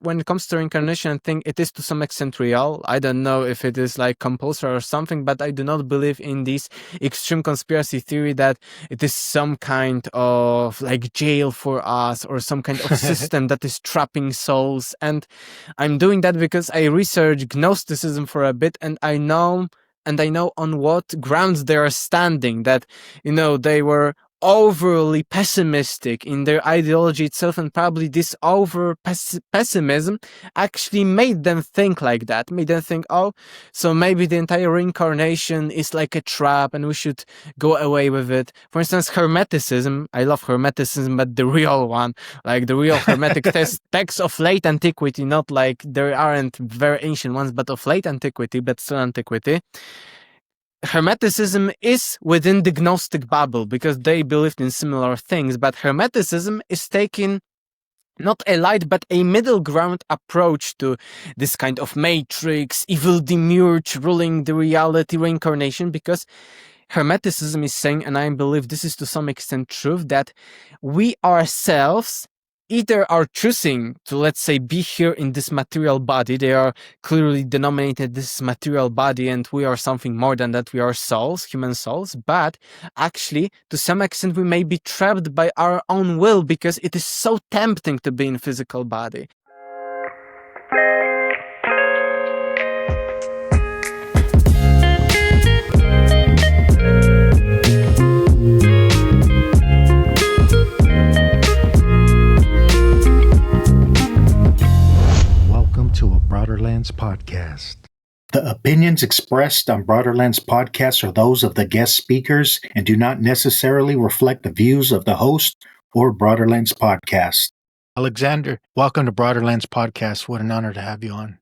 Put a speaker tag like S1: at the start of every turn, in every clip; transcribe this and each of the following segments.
S1: when it comes to reincarnation, I think it is to some extent real. I don't know if it is like compulsory or something, but I do not believe in this extreme conspiracy theory that it is some kind of like jail for us or some kind of system that is trapping souls. And I'm doing that because I researched Gnosticism for a bit, and I know on what grounds they are standing, that, they were overly pessimistic in their ideology itself, and probably this over pessimism actually made them think like that, made them think, oh, so maybe the entire reincarnation is like a trap and we should go away with it. For instance, Hermeticism, I love Hermeticism, but the real one, like the real Hermetic texts of late antiquity, not like there aren't very ancient ones, but of late antiquity, but still antiquity. Hermeticism is within the Gnostic bubble because they believed in similar things, but Hermeticism is taking not a light but a middle ground approach to this kind of matrix, evil demiurge ruling the reality, reincarnation, because Hermeticism is saying, and I believe this is to some extent true, that we ourselves either are choosing to, let's say, be here in this material body. They are clearly denominated this material body, and we are something more than that. We are souls, human souls, but actually, to some extent, we may be trapped by our own will because it is so tempting to be in physical body.
S2: Broaderlands Podcast. The opinions expressed on Broaderlands Podcast are those of the guest speakers and do not necessarily reflect the views of the host or Broaderlands Podcast. Alexander, welcome to Broaderlands Podcast. What an honor to have you on.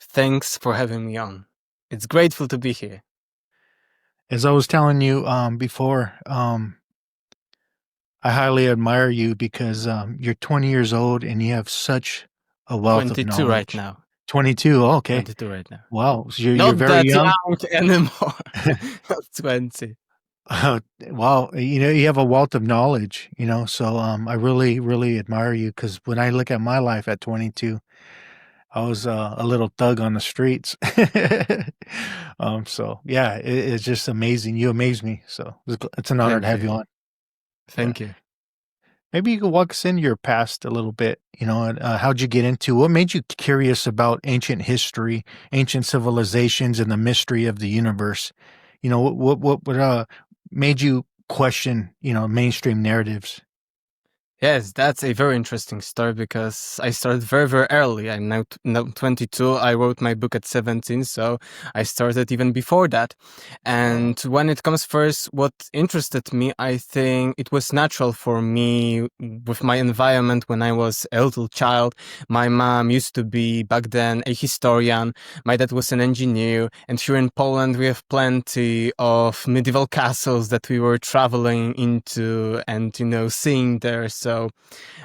S1: Thanks for having me on. It's grateful to be here.
S2: As I was telling you before, I highly admire you because you're 20 years old and you have such a wealth of knowledge.
S1: 22 right now.
S2: 22, okay.
S1: 22 right now.
S2: Wow, so you're
S1: Not
S2: very
S1: that
S2: young
S1: anymore. Not 20.
S2: Wow, you have a wealth of knowledge, so I really, really admire you because when I look at my life at 22, I was a little thug on the streets. So yeah, it's just amazing. You amaze me. So it's an honor to have you on.
S1: Thank you.
S2: Maybe you could walk us into your past a little bit, and how'd you get into, what made you curious about ancient history, ancient civilizations, and the mystery of the universe? What made you question, mainstream narratives?
S1: Yes, that's a very interesting story because I started very, very early. I'm now 22. I wrote my book at 17, so I started even before that. And when it comes first, what interested me, I think it was natural for me with my environment when I was a little child. My mom used to be, back then, a historian. My dad was an engineer. And here in Poland, we have plenty of medieval castles that we were traveling into and, seeing there. So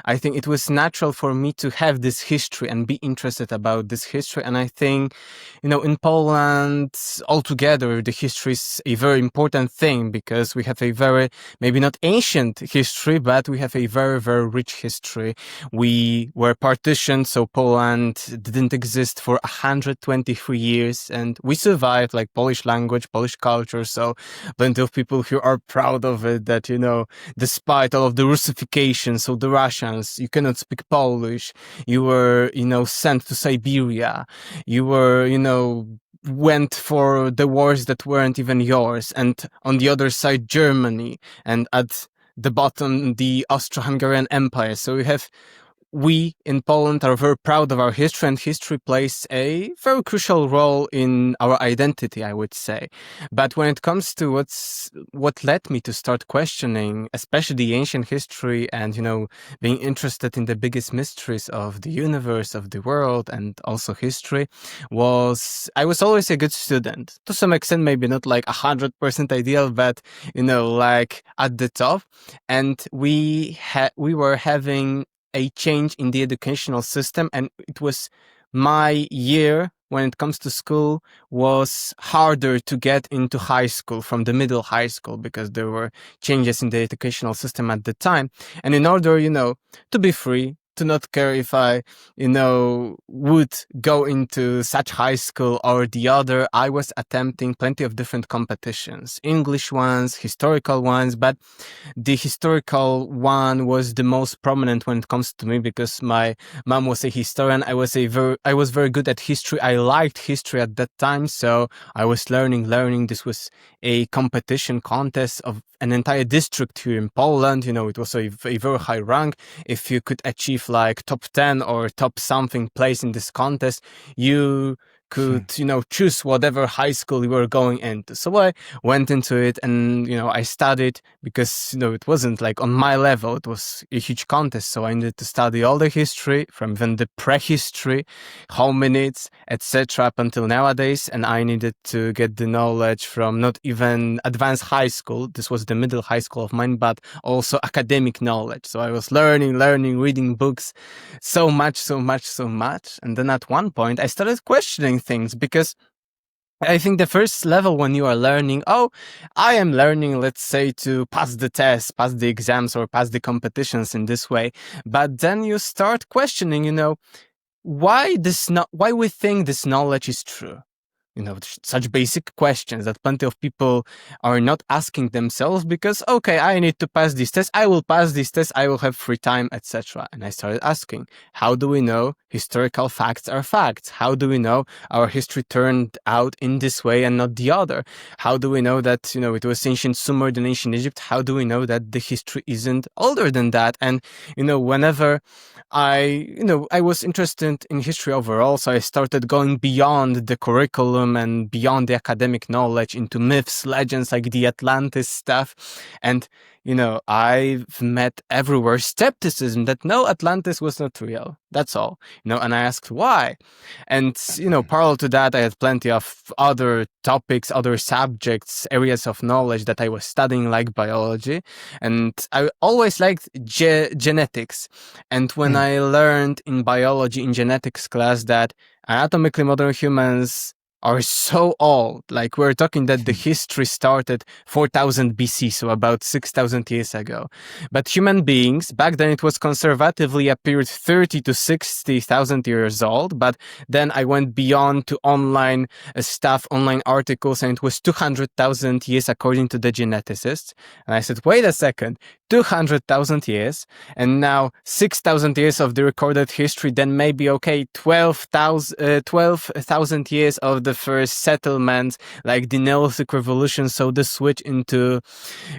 S1: I think it was natural for me to have this history and be interested about this history. And I think, in Poland altogether, the history is a very important thing because we have a very, maybe not ancient history, but we have a very, very rich history. We were partitioned, so Poland didn't exist for 123 years, and we survived, like Polish language, Polish culture. So plenty of people who are proud of it, that, despite all of the Russification, so the Russians, you cannot speak Polish, you were, sent to Siberia, you were, went for the wars that weren't even yours, and on the other side, Germany, and at the bottom, the Austro-Hungarian Empire. So we in Poland are very proud of our history, and history plays a very crucial role in our identity, I would say. But when it comes to what led me to start questioning, especially the ancient history and, being interested in the biggest mysteries of the universe, of the world, and also history, I was always a good student. To some extent, maybe not like 100% ideal, but, like at the top. And we were having a change in the educational system, and it was my year when it comes to school was harder to get into high school from the middle high school because there were changes in the educational system at the time. And in order, to be free, to not care if I, would go into such high school or the other. I was attempting plenty of different competitions, English ones, historical ones, but the historical one was the most prominent when it comes to me because my mom was a historian. I was very good at history. I liked history at that time, so I was learning. This was a competition contest of an entire district here in Poland. It was a very high rank. If you could achieve like top 10 or top something place in this contest, you could, choose whatever high school you were going into. So I went into it and, I studied because, it wasn't like on my level. It was a huge contest. So I needed to study all the history from even the prehistory, hominids, etc. up until nowadays. And I needed to get the knowledge from not even advanced high school. This was the middle high school of mine, but also academic knowledge. So I was learning, reading books so much. And then at one point I started questioning things because I think the first level when you are learning, I am learning, let's say, to pass the tests, pass the exams, or pass the competitions in this way. But then you start questioning, why we think this knowledge is true. Such basic questions that plenty of people are not asking themselves because, okay, I need to pass these tests. I will pass these tests. I will have free time, etc. And I started asking, how do we know historical facts are facts? How do we know our history turned out in this way and not the other? How do we know that, it was ancient Sumer than ancient Egypt? How do we know that the history isn't older than that? And, whenever I was interested in history overall, so I started going beyond the curriculum and beyond the academic knowledge into myths, legends like the Atlantis stuff. And, I've met everywhere skepticism that no, Atlantis was not real. That's all, and I asked why. And, parallel to that, I had plenty of other topics, other subjects, areas of knowledge that I was studying, like biology. And I always liked genetics. And when I learned in biology, in genetics class, that anatomically modern humans are so old, like we're talking that the history started 4000 BC, so about 6000 years ago. But human beings, back then it was conservatively appeared 30 to 60,000 years old, but then I went beyond to online stuff, online articles, and it was 200,000 years according to the geneticists. And I said, wait a second, 200,000 years, and now 6,000 years of the recorded history, then maybe, okay, 12,000 years of the first settlements, like the Neolithic Revolution, so the switch into,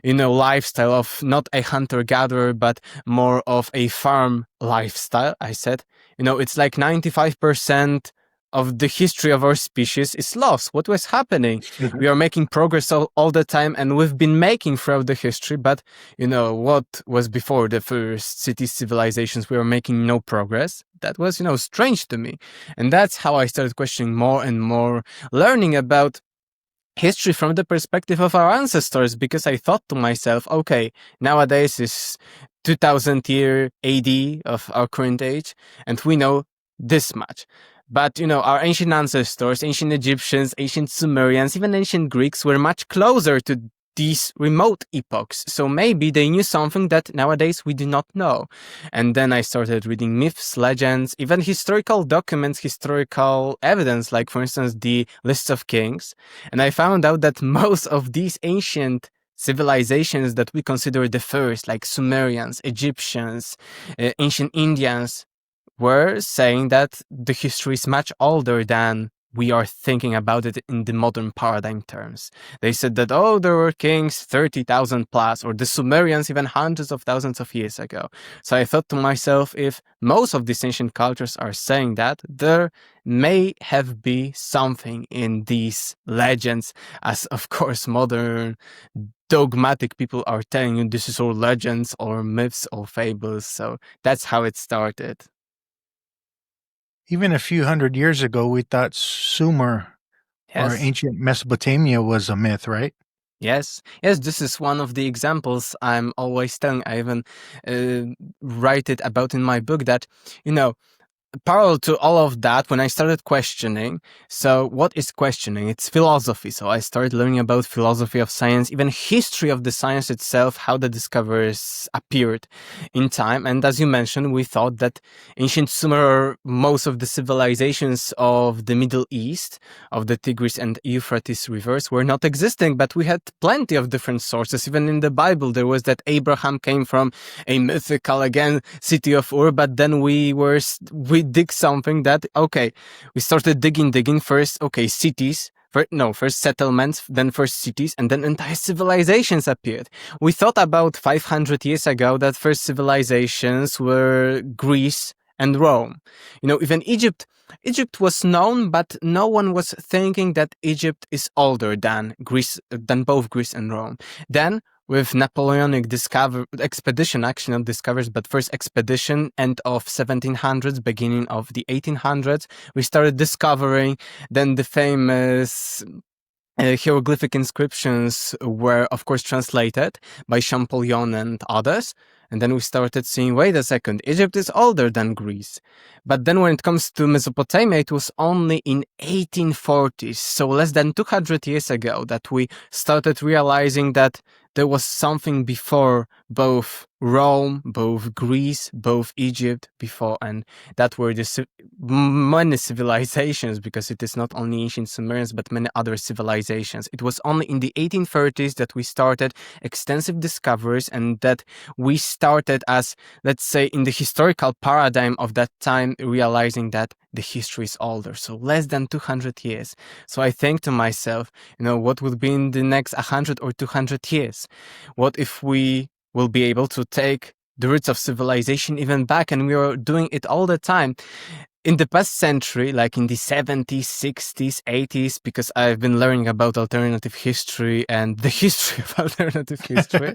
S1: lifestyle of not a hunter-gatherer, but more of a farm lifestyle. I said, it's like 95% of the history of our species is lost. What was happening? We are making progress all the time, and we've been making throughout the history, but, what was before the first city civilizations? We were making no progress. That was, strange to me. And that's how I started questioning more and more, learning about history from the perspective of our ancestors, because I thought to myself, okay, nowadays is 2000 year AD of our current age, and we know this much. But, our ancient ancestors, ancient Egyptians, ancient Sumerians, even ancient Greeks were much closer to these remote epochs. So maybe they knew something that nowadays we do not know. And then I started reading myths, legends, even historical documents, historical evidence, like, for instance, the lists of kings. And I found out that most of these ancient civilizations that we consider the first, like Sumerians, Egyptians, ancient Indians, were saying that the history is much older than we are thinking about it in the modern paradigm terms. They said that, there were kings 30,000 plus, or the Sumerians even hundreds of thousands of years ago. So I thought to myself, if most of these ancient cultures are saying that, there may have been something in these legends, as of course modern dogmatic people are telling you this is all legends or myths or fables. So that's how it started.
S2: Even a few hundred years ago, we thought Sumer or ancient Mesopotamia was a myth, right?
S1: Yes, this is one of the examples I'm always telling. I even write it about in my book that, parallel to all of that, when I started questioning, so what is questioning? It's philosophy. So I started learning about philosophy of science, even history of the science itself, how the discoveries appeared in time. And as you mentioned, we thought that ancient Sumer, most of the civilizations of the Middle East, of the Tigris and Euphrates rivers, were not existing, but we had plenty of different sources. Even in the Bible, there was that Abraham came from a mythical, again, city of Ur, but then we dig something that, okay, we started digging first, okay, cities, first settlements, then first cities, and then entire civilizations appeared. We thought about 500 years ago that first civilizations were Greece and Rome. Even Egypt was known, but no one was thinking that Egypt is older than both Greece and Rome. Then, with Napoleonic expedition, actually not discoveries, but first expedition, end of 1700s, beginning of the 1800s, we started discovering. Then the famous hieroglyphic inscriptions were, of course, translated by Champollion and others. And then we started seeing, wait a second, Egypt is older than Greece. But then when it comes to Mesopotamia, it was only in 1840s, so less than 200 years ago, that we started realizing that there was something before both Rome, both Greece, both Egypt before, and that were the many civilizations, because it is not only ancient Sumerians, but many other civilizations. It was only in the 1830s that we started extensive discoveries, and that we started as, let's say, in the historical paradigm of that time, realizing that the history is older, so less than 200 years. So I think to myself, what would be in the next 100 or 200 years? What if we will be able to take the roots of civilization even back, and we are doing it all the time? In the past century, like in the 70s, 60s, 80s, because I've been learning about alternative history and the history of alternative history.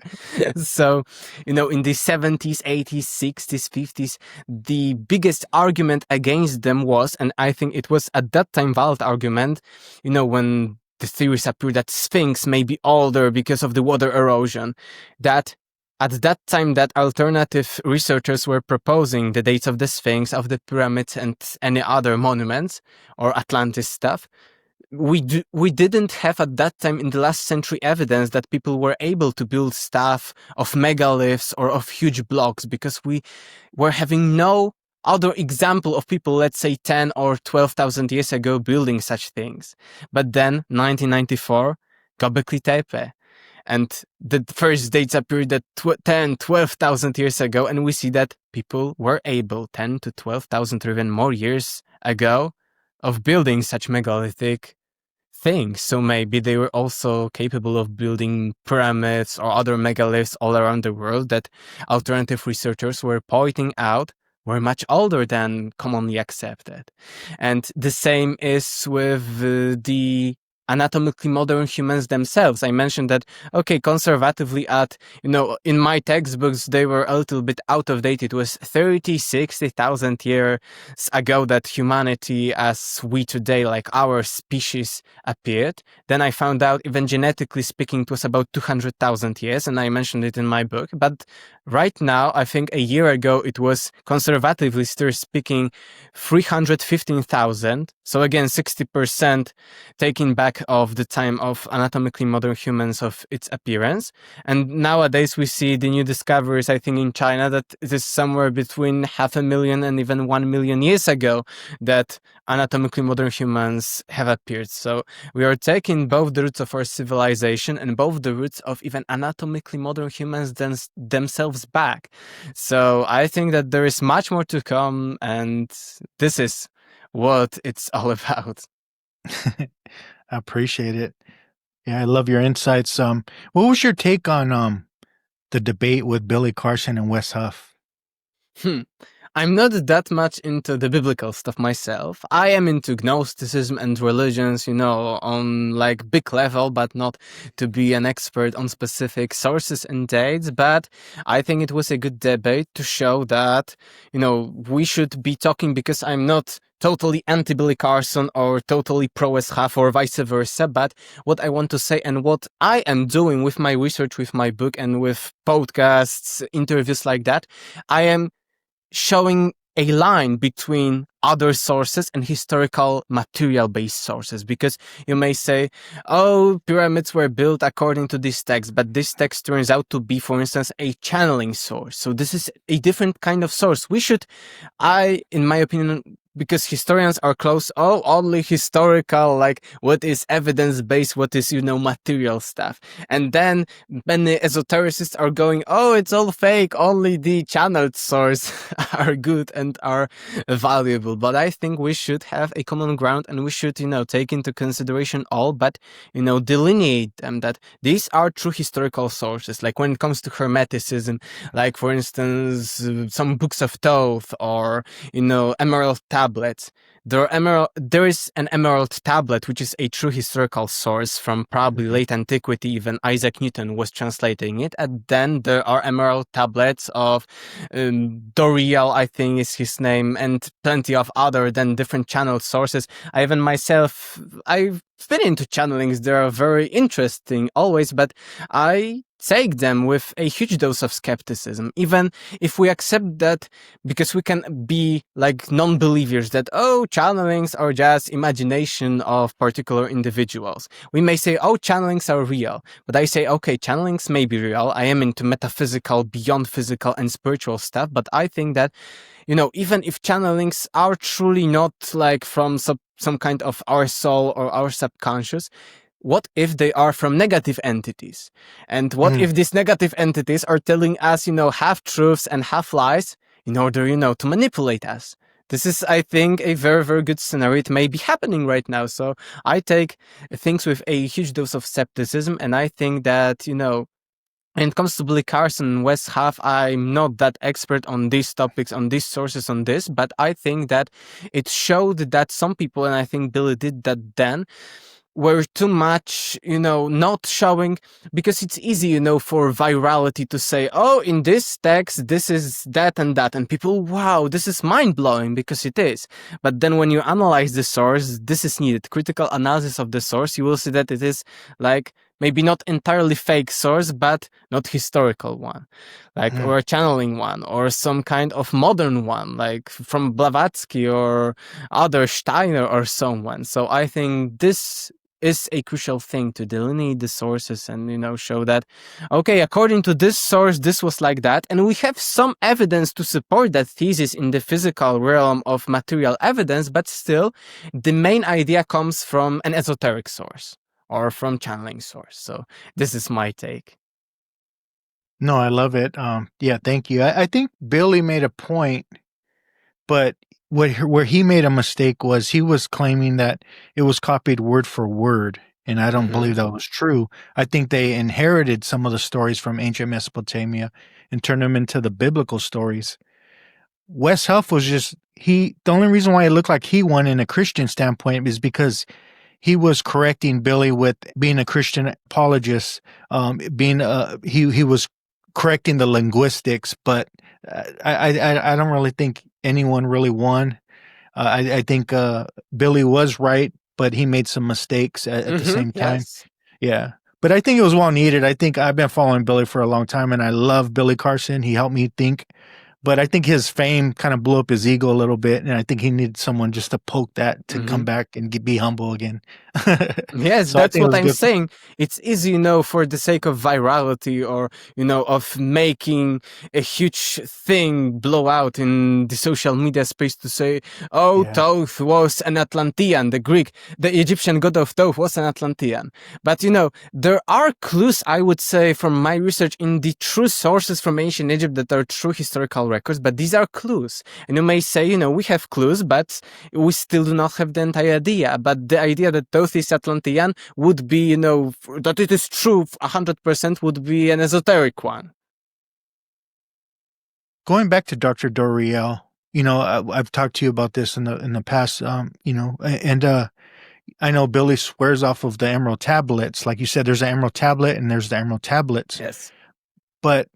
S1: So, in the 70s, 80s, 60s, 50s, the biggest argument against them was, and I think it was at that time valid argument, when the theories appeared that Sphinx may be older because of the water erosion, that at that time that alternative researchers were proposing the dates of the Sphinx, of the pyramids, and any other monuments or Atlantis stuff, we didn't have at that time in the last century evidence that people were able to build stuff of megaliths or of huge blocks, because we were having no other example of people, let's say 10 or 12,000 years ago, building such things. But then 1994, Göbekli Tepe. And the first dates appeared at 10, 12,000 years ago, and we see that people were able 10 to 12,000 or even more years ago of building such megalithic things. So maybe they were also capable of building pyramids or other megaliths all around the world that alternative researchers were pointing out were much older than commonly accepted. And the same is with the anatomically modern humans themselves. I mentioned that, okay, conservatively in my textbooks, they were a little bit out of date. It was 30, 60,000 years ago that humanity as we today, like our species, appeared. Then I found out, even genetically speaking, it was about 200,000 years, and I mentioned it in my book. But right now, I think a year ago, it was, conservatively still speaking, 315,000. So again, 60% taking back of the time of anatomically modern humans of its appearance. And nowadays we see the new discoveries, I think in China, that it is somewhere between 500,000 and even 1 million years ago that anatomically modern humans have appeared. So we are taking both the roots of our civilization and both the roots of even anatomically modern humans themselves back. So I think that there is much more to come, and this is what it's all about.
S2: I appreciate it. Yeah, I love your insights. What was your take on the debate with Billy Carson and Wes Huff?
S1: I'm not that much into the biblical stuff myself. I am into Gnosticism and religions, on like big level, but not to be an expert on specific sources and dates. But I think it was a good debate to show that, we should be talking, because I'm not totally anti-Billy Carson or totally pro-Wes Huff or vice versa, but what I want to say and what I am doing with my research, with my book and with podcasts, interviews like that, I am showing a line between other sources and historical material-based sources, because you may say, oh, pyramids were built according to this text, but this text turns out to be, for instance, a channeling source. So this is a different kind of source. In my opinion, because historians are close, only historical, like what is evidence-based, what is, material stuff. And then many esotericists are going, it's all fake, only the channeled source are good and are valuable. But I think we should have a common ground, and we should, take into consideration all, but, delineate them, that these are true historical sources. Like when it comes to Hermeticism, like for instance, some books of Thoth, or, emerald tablets. There is an emerald tablet, which is a true historical source from probably late antiquity. Even Isaac Newton was translating it. And then there are emerald tablets of Doriel, I think is his name, and plenty of other than different channel sources. I've been into channelings. They are very interesting always, but I take them with a huge dose of skepticism, even if we accept that, because we can be like non-believers that, channelings are just imagination of particular individuals. We may say, channelings are real, but I say, okay, channelings may be real. I am into metaphysical, beyond physical and spiritual stuff, but I think that, even if channelings are truly not like from some kind of our soul or our subconscious, what if they are from negative entities? And what if these negative entities are telling us, half-truths and half-lies in order, to manipulate us? This is, I think, a very, very good scenario. It may be happening right now. So I take things with a huge dose of skepticism, and I think that, when it comes to Billy Carson and Wes Huff, I'm not that expert on these topics, on these sources, on this, but I think that it showed that some people, and I think Billy did that then, were too much, not showing, because it's easy, for virality to say, in this text, this is that and that. And people, wow, this is mind-blowing, because it is. But then when you analyze the source, this is needed. Critical analysis of the source, you will see that it is like, maybe not entirely fake source, but not historical one, like, or a channeling one, or some kind of modern one, like from Blavatsky or other Steiner or someone. So I think this is a crucial thing, to delineate the sources and, show that, okay, according to this source, this was like that. And we have some evidence to support that thesis in the physical realm of material evidence, but still the main idea comes from an esoteric source or from channeling source. So this is my take.
S3: No, I love it. Yeah, thank you. I think Billy made a point, but where he made a mistake was he was claiming that it was copied word for word, and I don't believe that was true. I think they inherited some of the stories from ancient Mesopotamia and turned them into the biblical stories. Wes Huff was the only reason why it looked like he won in a Christian standpoint is because he was correcting Billy with being a Christian apologist, he was correcting the linguistics, but I don't really think anyone really won. I think Billy was right, but he made some mistakes at the same time.
S1: Yes.
S3: Yeah. But I think it was well needed. I think I've been following Billy for a long time, and I love Billy Carson. He helped me think. But I think his fame kind of blew up his ego a little bit, and I think he needed someone just to poke that to come back and be humble again.
S1: Yes,
S3: So
S1: that's what I'm saying. It's easy, for the sake of virality or, of making a huge thing blow out in the social media space to say, Thoth was an Atlantean, the Egyptian god of Thoth was an Atlantean. But, there are clues, I would say, from my research in the true sources from ancient Egypt that are true historical records, but these are clues. And you may say, we have clues, but we still do not have the entire idea. But the idea that Thoth is Atlantean would be, that it is true 100% would be an esoteric one.
S3: Going back to Dr. Doriel, I've talked to you about this in the past, and I know Billy swears off of the emerald tablets. Like you said, there's an emerald tablet and there's the emerald tablets.
S1: Yes.
S3: But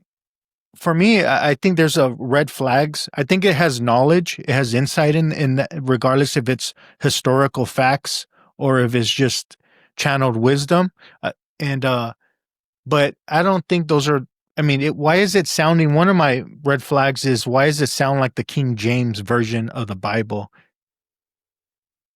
S3: for me, I think there's red flags. I think it has knowledge. It has insight in that, regardless if it's historical facts or if it's just channeled wisdom. But I don't think those are I mean, why is it sounding? One of my red flags is why does it sound like the King James version of the Bible?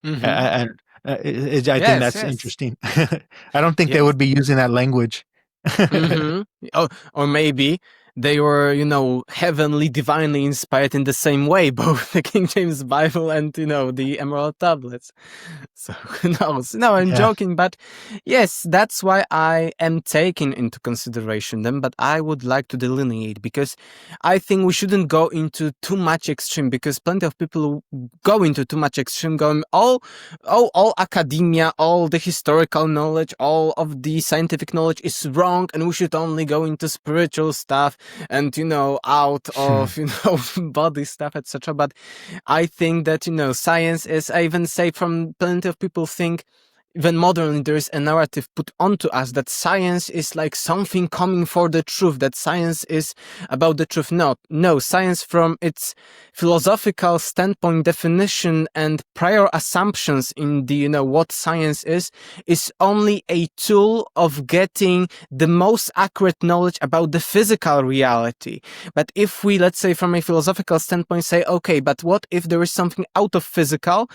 S1: Mm-hmm.
S3: And I think
S1: Yes,
S3: that's
S1: yes.
S3: interesting. I don't think they
S1: Yes.
S3: would be using that language.
S1: Mm-hmm. Oh, or maybe they were, heavenly, divinely inspired in the same way, both the King James Bible and, the Emerald Tablets. So who knows? No, I'm
S3: Yeah.
S1: joking, but yes, that's why I am taking into consideration them, but I would like to delineate because I think we shouldn't go into too much extreme because plenty of people go into too much extreme, going all academia, all the historical knowledge, all of the scientific knowledge is wrong, and we should only go into spiritual stuff and out of body stuff, etc. But I think that science is, I even say, from plenty of people think even modernly there is a narrative put onto us that science is like something coming for the truth, that science is about the truth. No, science from its philosophical standpoint, definition, and prior assumptions in the, what science is only a tool of getting the most accurate knowledge about the physical reality. But if we, let's say from a philosophical standpoint, say, okay, but what if there is something out of physical,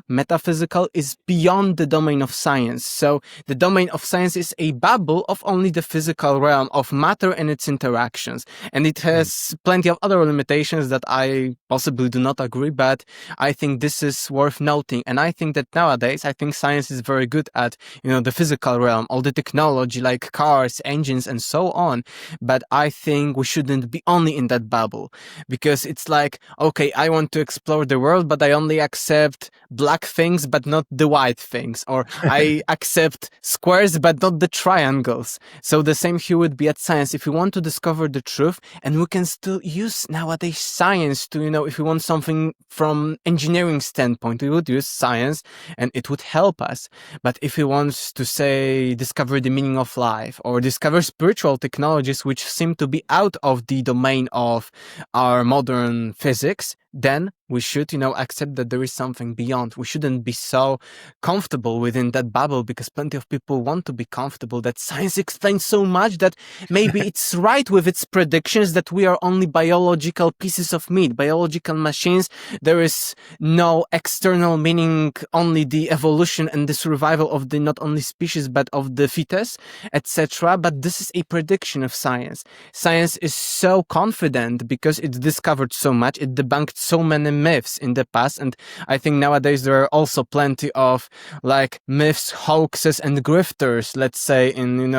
S1: metaphysical is beyond the domain of science. So the domain of science is a bubble of only the physical realm of matter and its interactions. And it has plenty of other limitations that I possibly do not agree, but I think this is worth noting. And I think that nowadays, I think science is very good at, the physical realm, all the technology like cars, engines, and so on. But I think we shouldn't be only in that bubble because it's like, okay, I want to explore the world, but I only accept black things, but not the white things. Or I accept squares, but not the triangles. So the same here would be at science. If we want to discover the truth, and we can still use nowadays science to, if we want something from engineering standpoint, we would use science and it would help us. But if we want to say, discover the meaning of life or discover spiritual technologies, which seem to be out of the domain of our modern physics, then we should, accept that there is something beyond. We shouldn't be so comfortable within that bubble because plenty of people want to be comfortable that science explains so much that maybe it's right with its predictions that we are only biological pieces of meat, biological machines. There is no external meaning, only the evolution and the survival of the not only species but of the fetus, etc. But this is a prediction of science. Science is so confident because it discovered so much, it debunked so many myths in the past, and I think nowadays there are also plenty of like myths, hoaxes, and grifters, let's say, in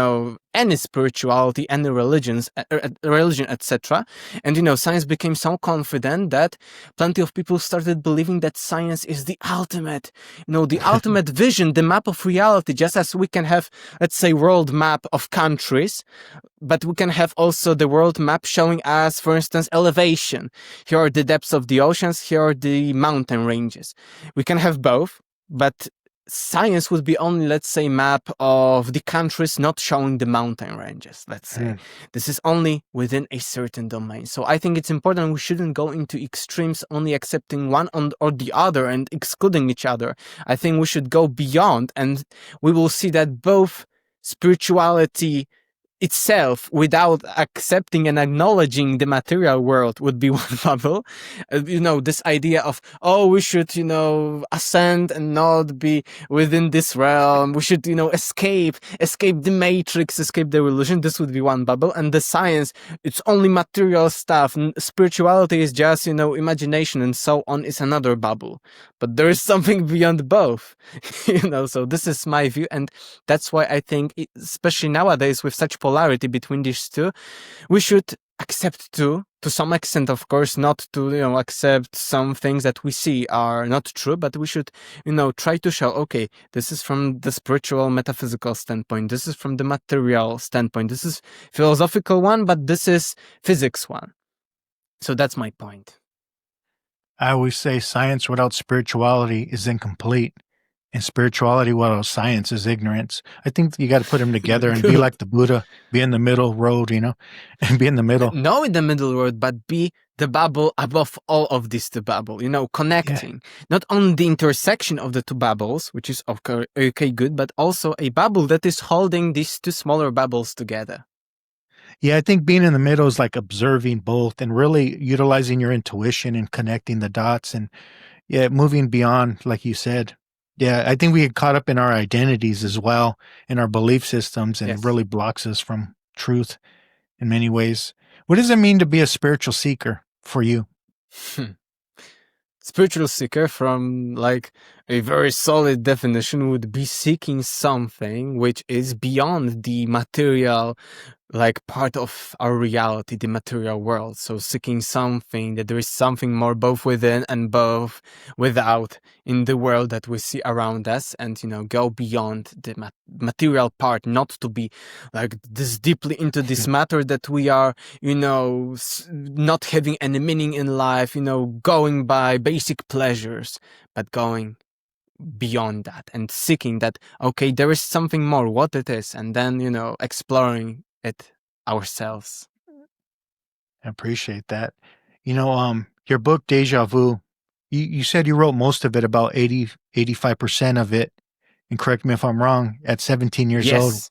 S1: any spirituality, any religion, etc. And science became so confident that plenty of people started believing that science is the ultimate, the ultimate vision, the map of reality, just as we can have, let's say, world map of countries, but we can have also the world map showing us, for instance, elevation. Here are the depths of the oceans, here are the mountain ranges. We can have both, but science would be only, let's say, map of the countries not showing the mountain ranges, let's say. This is only within a certain domain. So I think it's important we shouldn't go into extremes, only accepting one or the other and excluding each other. I think we should go beyond, and we will see that both spirituality itself, without accepting and acknowledging the material world, would be one bubble. This idea of, we should, ascend and not be within this realm. We should, escape the matrix, escape the illusion. This would be one bubble. And the science, it's only material stuff. Spirituality is just, imagination and so on, is another bubble. But there is something beyond both, so this is my view. And that's why I think, especially nowadays with such polarity between these two, we should accept to some extent, of course, not to, accept some things that we see are not true, but we should, try to show, okay, this is from the spiritual, metaphysical standpoint, this is from the material standpoint, this is philosophical one, but this is physics one. So that's my point.
S3: I always say science without spirituality is incomplete, and spirituality without science is ignorance. I think you got to put them together and be like the Buddha, be in the middle road, and be in the middle.
S1: No, in the middle road, but be the bubble above all of these two bubbles, connecting. Yeah. Not only the intersection of the two bubbles, which is okay, good, but also a bubble that is holding these two smaller bubbles together.
S3: Yeah, I think being in the middle is like observing both and really utilizing your intuition and connecting the dots and yeah, moving beyond, like you said. Yeah, I think we get caught up in our identities as well, in our belief systems, and it
S1: Yes.
S3: really blocks us from truth in many ways. What does it mean to be a spiritual seeker for you?
S1: Spiritual seeker, from like a very solid definition, would be seeking something which is beyond the material, like part of our reality, the material world. So seeking something, that there is something more both within and both without in the world that we see around us, and go beyond the material part, not to be like this deeply into this matter that we are, not having any meaning in life, going by basic pleasures, but going beyond that and seeking that, okay, there is something more, what it is, and then exploring it ourselves.
S3: I appreciate that. Your book, Déjà Vu, you said you wrote most of it, about 85% of it, and correct me if I'm wrong, at 17 years old.
S1: Yes,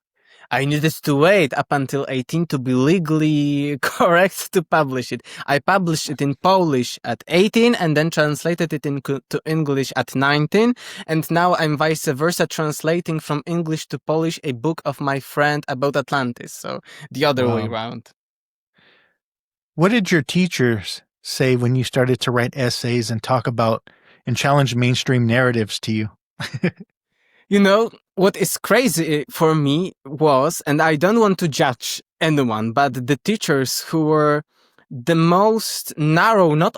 S1: I needed to wait up until 18 to be legally correct to publish it. I published it in Polish at 18 and then translated it into English at 19. And now I'm vice versa translating from English to Polish a book of my friend about Atlantis. So the other way
S3: Wow.
S1: around.
S3: What did your teachers say when you started to write essays and talk about and challenge mainstream narratives to you?
S1: What is crazy for me was, and I don't want to judge anyone, but the teachers who were the most narrow, not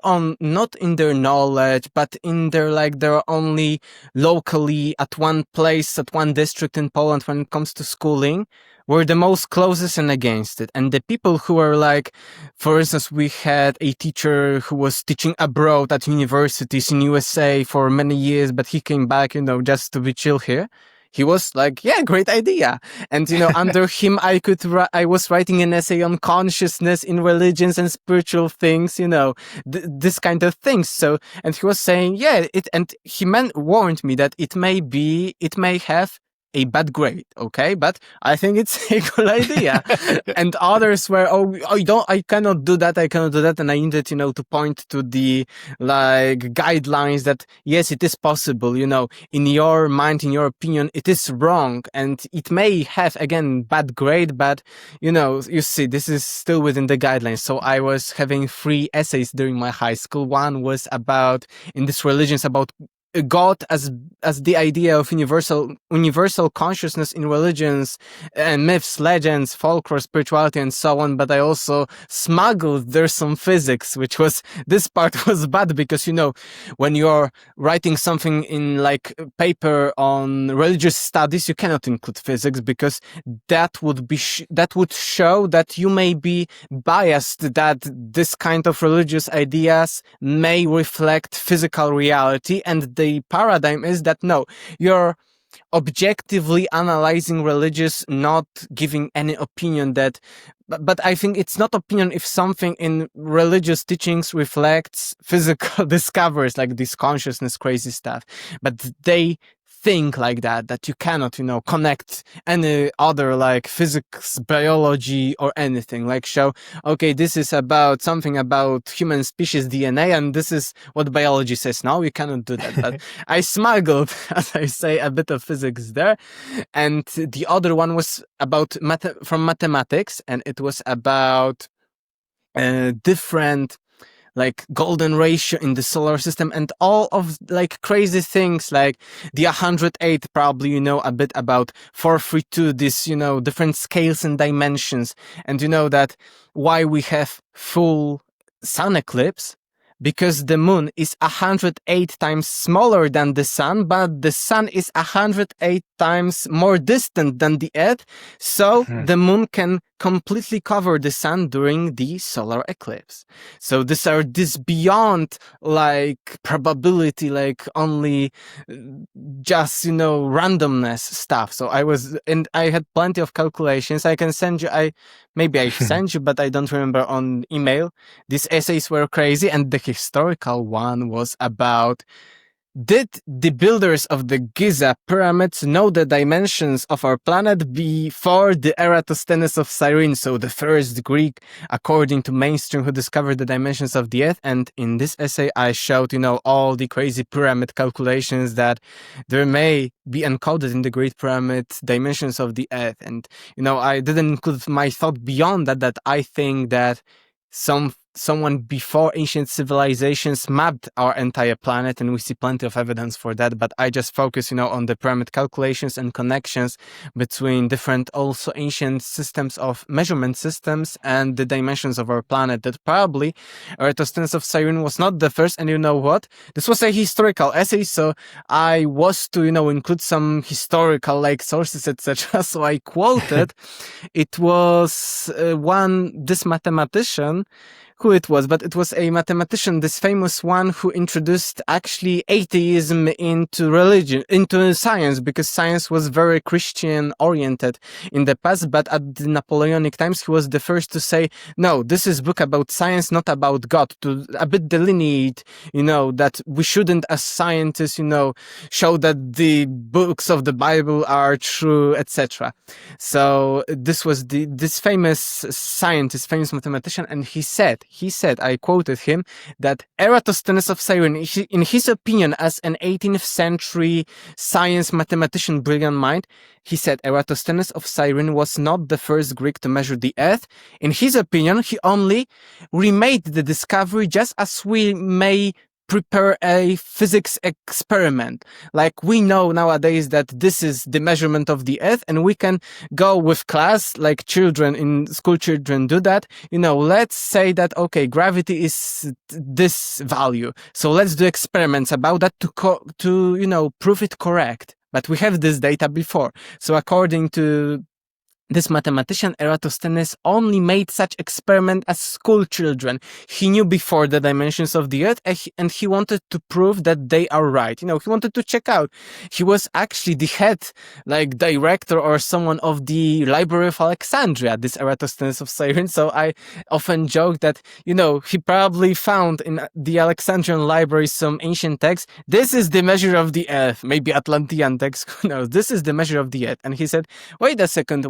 S1: in their knowledge, but in they're only locally at one place, at one district in Poland when it comes to schooling, were the most closest and against it. And the people who were like, for instance, we had a teacher who was teaching abroad at universities in USA for many years, but he came back, just to be chill here. He was like, yeah, great idea. And, under him, I was writing an essay on consciousness in religions and spiritual things, this kind of things. So, and he was saying, yeah, and he warned me that it may have a bad grade, okay, but I think it's a good idea. And others were, I cannot do that, and I needed, to point to the like guidelines that yes, it is possible, in your mind, in your opinion, it is wrong, and it may have again bad grade, but you see, this is still within the guidelines. So I was having 3 essays during my high school. One was about in these religions about God as the idea of universal consciousness in religions and myths, legends, folklore, spirituality, and so on. But I also smuggled there some physics, which was, this part was bad because, when you're writing something in like paper on religious studies, you cannot include physics because that would show that you may be biased, that this kind of religious ideas may reflect physical reality, and the paradigm is that no, you're objectively analyzing religious, not giving any opinion that, but I think it's not opinion if something in religious teachings reflects physical discoveries, like this consciousness crazy stuff, but they think like that you cannot, connect any other like physics, biology, or anything, like show, okay, this is about something about human species DNA, and this is what biology says. No, you cannot do that. But I smuggled, as I say, a bit of physics there. And the other one was about from mathematics, and it was about different like golden ratio in the solar system and all of like crazy things like the 108, probably a bit about 432, this different scales and dimensions, and that why we have full sun eclipse, because the moon is 108 times smaller than the sun, but the sun is 108 times more distant than the earth, so the moon can completely cover the sun during the solar eclipse. So this beyond like probability, like only just randomness stuff. So I had plenty of calculations. I can send you, maybe I sent you, but I don't remember, on email. These essays were crazy, and the historical one was about did the builders of the Giza pyramids know the dimensions of our planet before the Eratosthenes of Cyrene, so the first Greek, according to mainstream, who discovered the dimensions of the Earth? And in this essay, I showed, all the crazy pyramid calculations that there may be encoded in the Great Pyramid dimensions of the Earth. And, I didn't include my thought beyond that I think that someone before ancient civilizations mapped our entire planet, and we see plenty of evidence for that. But I just focus, on the pyramid calculations and connections between different also ancient systems of measurement systems and the dimensions of our planet. That probably Eratosthenes of Cyrene was not the first. And you know what? This was a historical essay, so I was to, include some historical sources, etc. So I quoted. It was this mathematician, who it was, but it was a mathematician, this famous one who introduced actually atheism into religion, into science, because science was very Christian oriented in the past. But at the Napoleonic times, he was the first to say, no, this is book about science, not about God, to a bit delineate, that we shouldn't as scientists, show that the books of the Bible are true, etc. So this was this famous scientist, famous mathematician, and he said, I quoted him, that Eratosthenes of Cyrene, in his opinion, as an 18th century science mathematician, brilliant mind, he said Eratosthenes of Cyrene was not the first Greek to measure the Earth. In his opinion, he only remade the discovery just as we may prepare a physics experiment. Like we know nowadays that this is the measurement of the Earth, and we can go with class, like school children do that. Let's say that, okay, gravity is this value. So let's do experiments about that to prove it correct. But we have this data before. So according to this mathematician, Eratosthenes only made such experiment as school children. He knew before the dimensions of the Earth, and he wanted to prove that they are right. He wanted to check out. He was actually the head, director or someone of the Library of Alexandria, this Eratosthenes of Cyrene. So I often joke that, he probably found in the Alexandrian library some ancient text. This is the measure of the Earth, maybe Atlantean text, who knows? This is the measure of the Earth. And he said, wait a second,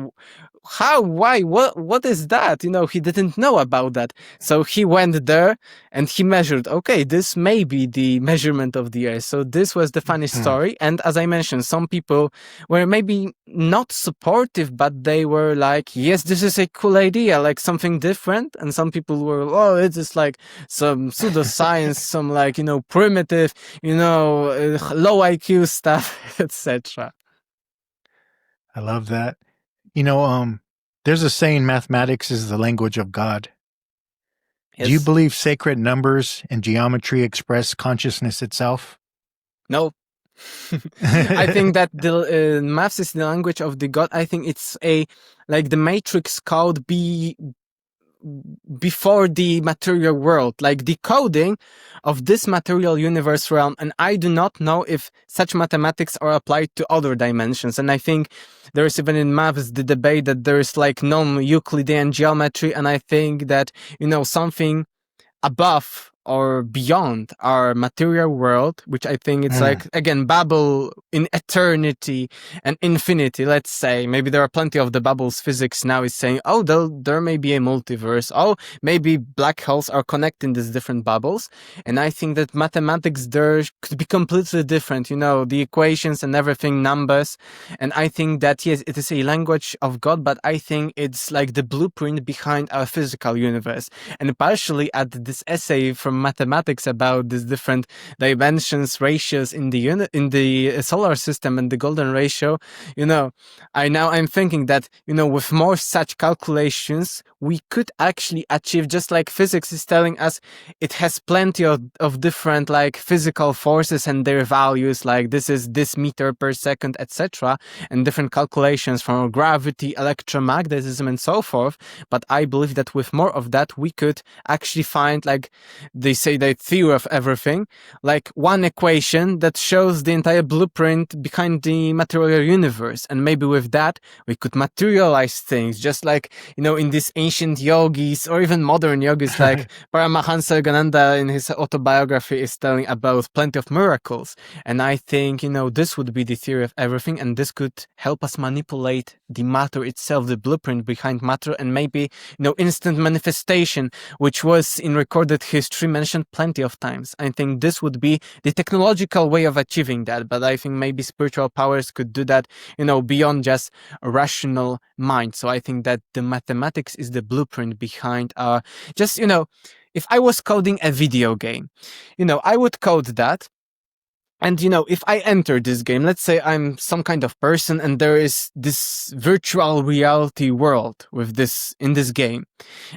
S1: how, why, what is that? He didn't know about that. So he went there and he measured, okay, this may be the measurement of the Earth. So this was the funny story. And as I mentioned, some people were maybe not supportive, but they were like, yes, this is a cool idea, like something different. And some people were, oh, it is like some pseudoscience, some primitive, low IQ stuff, etc.
S3: I love that. There's a saying, mathematics is the language of God.
S1: Yes.
S3: Do you believe sacred numbers and geometry express consciousness itself?
S1: No. I think that the maths is the language of the God. I think it's the matrix code before the material world, like the coding of this material universe realm. And I do not know if such mathematics are applied to other dimensions. And I think there is even in maths the debate that there is non-Euclidean geometry. And I think that, something above or beyond our material world, which I think it's again, bubble in eternity and infinity, let's say. Maybe there are plenty of the bubbles physics now is saying, oh, there may be a multiverse. Oh, maybe black holes are connecting these different bubbles. And I think that mathematics there could be completely different, the equations and everything, numbers. And I think that, yes, it is a language of God, but I think it's like the blueprint behind our physical universe. And partially at this essay from mathematics about these different dimensions, ratios in the solar system and the golden ratio, I'm thinking that, with more such calculations, we could actually achieve, just like physics is telling us, it has plenty of different physical forces and their values, like this is this meter per second, etc., and different calculations from gravity, electromagnetism, and so forth. But I believe that with more of that, we could actually find they say the theory of everything, like one equation that shows the entire blueprint behind the material universe. And maybe with that, we could materialize things, just like, in these ancient yogis or even modern yogis, like Paramahansa Yogananda in his autobiography is telling about plenty of miracles. And I think, this would be the theory of everything, and this could help us manipulate the matter itself, the blueprint behind matter, and maybe, instant manifestation, which was in recorded history mentioned plenty of times. I think this would be the technological way of achieving that, but I think maybe spiritual powers could do that, beyond just a rational mind. So I think that the mathematics is the blueprint behind if I was coding a video game, I would code that. And, if I enter this game, let's say I'm some kind of person and there is this virtual reality world in this game.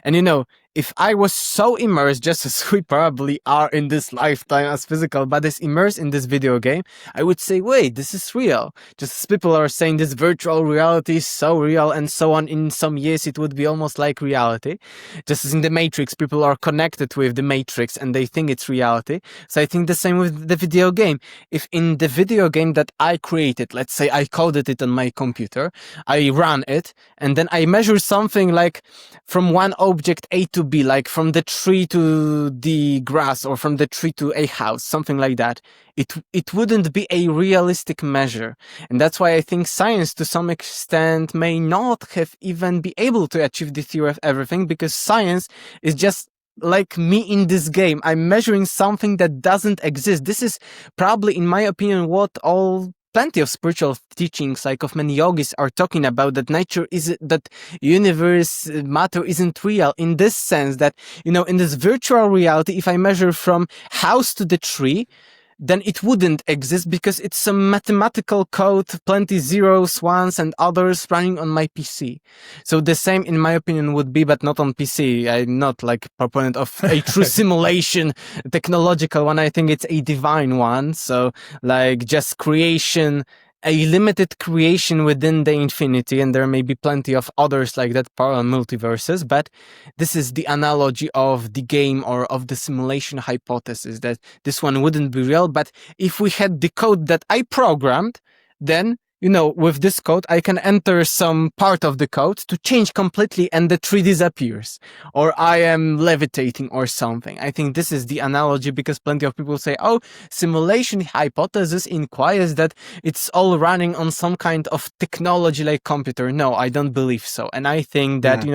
S1: And, if I was so immersed, just as we probably are in this lifetime as physical bodies immersed in this video game, I would say, wait, this is real. Just as people are saying this virtual reality is so real and so on. In some years, it would be almost like reality. Just as in the Matrix, people are connected with the Matrix and they think it's reality. So I think the same with the video game. If in the video game that I created, let's say I coded it on my computer, I run it, and then I measure something like from one object A to B, like from the tree to the grass or from the tree to a house, something like that. It wouldn't be a realistic measure. And that's why I think science to some extent may not have even be able to achieve the theory of everything, because science is just like me in this game. I'm measuring something that doesn't exist. This is probably, in my opinion, what plenty of spiritual teachings, like of many yogis, are talking about, that that universe, matter isn't real, in this sense that, in this virtual reality, if I measure from house to the tree, then it wouldn't exist because it's some mathematical code, plenty zeros, ones, and others running on my PC. So the same, in my opinion, would be, but not on PC. I'm not like proponent of a true simulation, technological one. I think it's a divine one. So like just creation, a limited creation within the infinity, and there may be plenty of others like that, parallel multiverses, but this is the analogy of the game or of the simulation hypothesis, that this one wouldn't be real. But if we had the code that I programmed, then with this code, I can enter some part of the code to change completely and the tree disappears. Or I am levitating or something. I think this is the analogy, because plenty of people say, oh, simulation hypothesis implies that it's all running on some kind of technology like computer. No, I don't believe so. And I think that,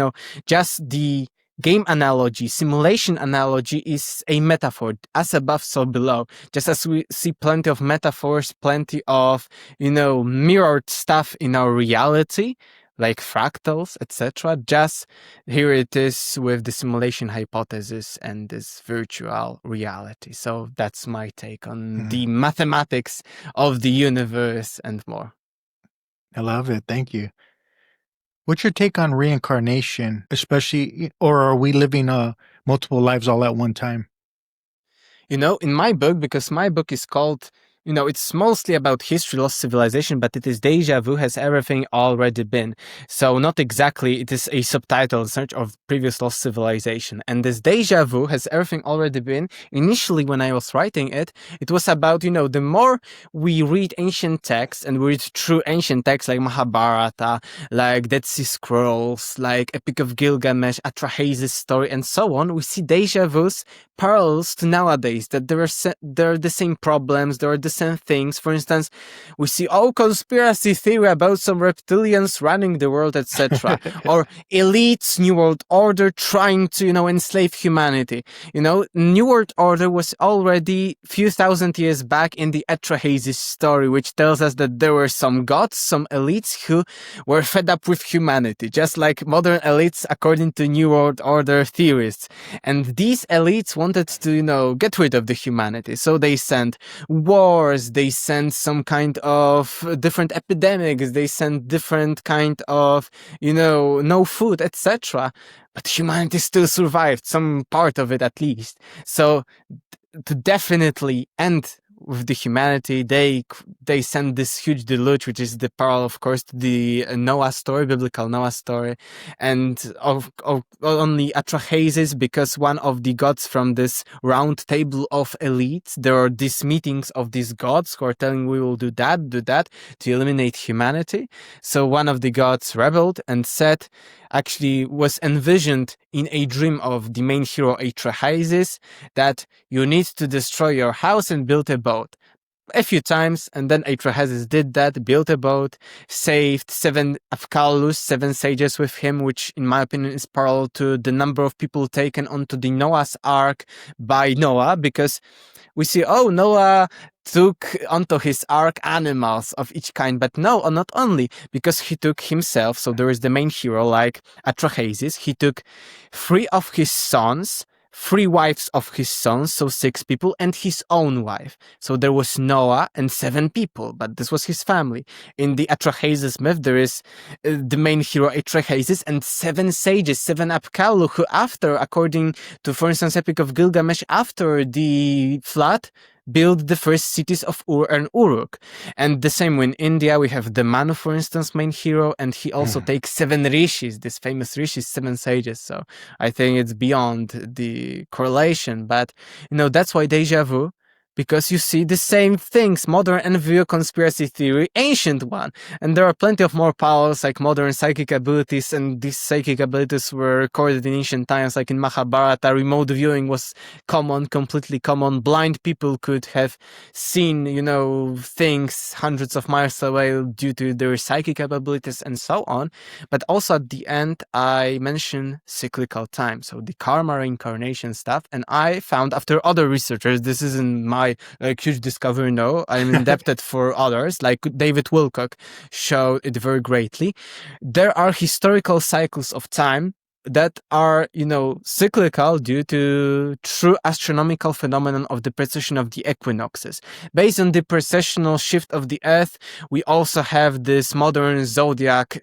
S1: just the game analogy, simulation analogy is a metaphor, as above, so below. Just as we see plenty of metaphors, plenty of, mirrored stuff in our reality, like fractals, etc. Just here it is with the simulation hypothesis and this virtual reality. So that's my take on the mathematics of the universe and more.
S3: I love it. Thank you. What's your take on reincarnation, especially, or are we living multiple lives all at one time?
S1: In my book, because my book is called, it's mostly about history, lost civilization, but it is Déjà Vu, has everything already been. So not exactly, it is a subtitle, search of previous lost civilization. And this Déjà Vu has everything already been. Initially, when I was writing it, it was about, the more we read ancient texts, and we read through ancient texts like Mahabharata, like Dead Sea Scrolls, like Epic of Gilgamesh, Atrahasis story, and so on, we see Déjà Vus parallels to nowadays, that there are the same problems, there are the same things. For instance, we see conspiracy theory about some reptilians running the world, etc. Or elites, New World Order trying to, enslave humanity. New World Order was already few thousand years back in the Atrahasis story, which tells us that there were some gods, some elites who were fed up with humanity, just like modern elites according to New World Order theorists. And these elites wanted to, get rid of the humanity. So they sent wars, they sent some kind of different epidemics, they sent different kind of, no food, etc. But humanity still survived, some part of it at least. So to definitely end with the humanity, they send this huge deluge, which is the parallel, of course, to the Noah story, biblical Noah story, and of only Atrahasis, because one of the gods from this round table of elites, there are these meetings of these gods who are telling we will do that to eliminate humanity. So one of the gods rebelled and said, actually was envisioned in a dream of the main hero Atrahasis, that you need to destroy your house and build a boat. A few times, and then Atrahasis did that, built a boat, saved 7 Afkalus, 7 sages with him, which in my opinion is parallel to the number of people taken onto the Noah's Ark by Noah, because we see, Noah took onto his ark animals of each kind, but no, not only, because he took himself, so there is the main hero like Atrahasis, he took 3 of his sons, 3 wives of his sons, so 6 people, and his own wife. So there was Noah and 7 people, but this was his family. In the Atrahasis myth, there is the main hero Atrahasis and 7 sages, 7 Apkallu, who after, according to, for instance, Epic of Gilgamesh, after the flood, build the first cities of Ur and Uruk. And the same way in India, we have the Manu, for instance, main hero, and he also takes 7 rishis, this famous rishis, 7 sages. So I think it's beyond the correlation, but that's why Déjà Vu, because you see the same things, modern NVO conspiracy theory, ancient one. And there are plenty of more powers like modern psychic abilities, and these psychic abilities were recorded in ancient times, like in Mahabharata. Remote viewing was common, completely common. Blind people could have seen, things hundreds of miles away due to their psychic abilities and so on. But also at the end, I mentioned cyclical time, so the karma reincarnation stuff. And I found, after other researchers, this isn't my huge discovery, no, I'm indebted for others, like David Wilcock showed it very greatly. There are historical cycles of time that are, cyclical due to true astronomical phenomenon of the precession of the equinoxes. Based on the precessional shift of the Earth, we also have this modern zodiac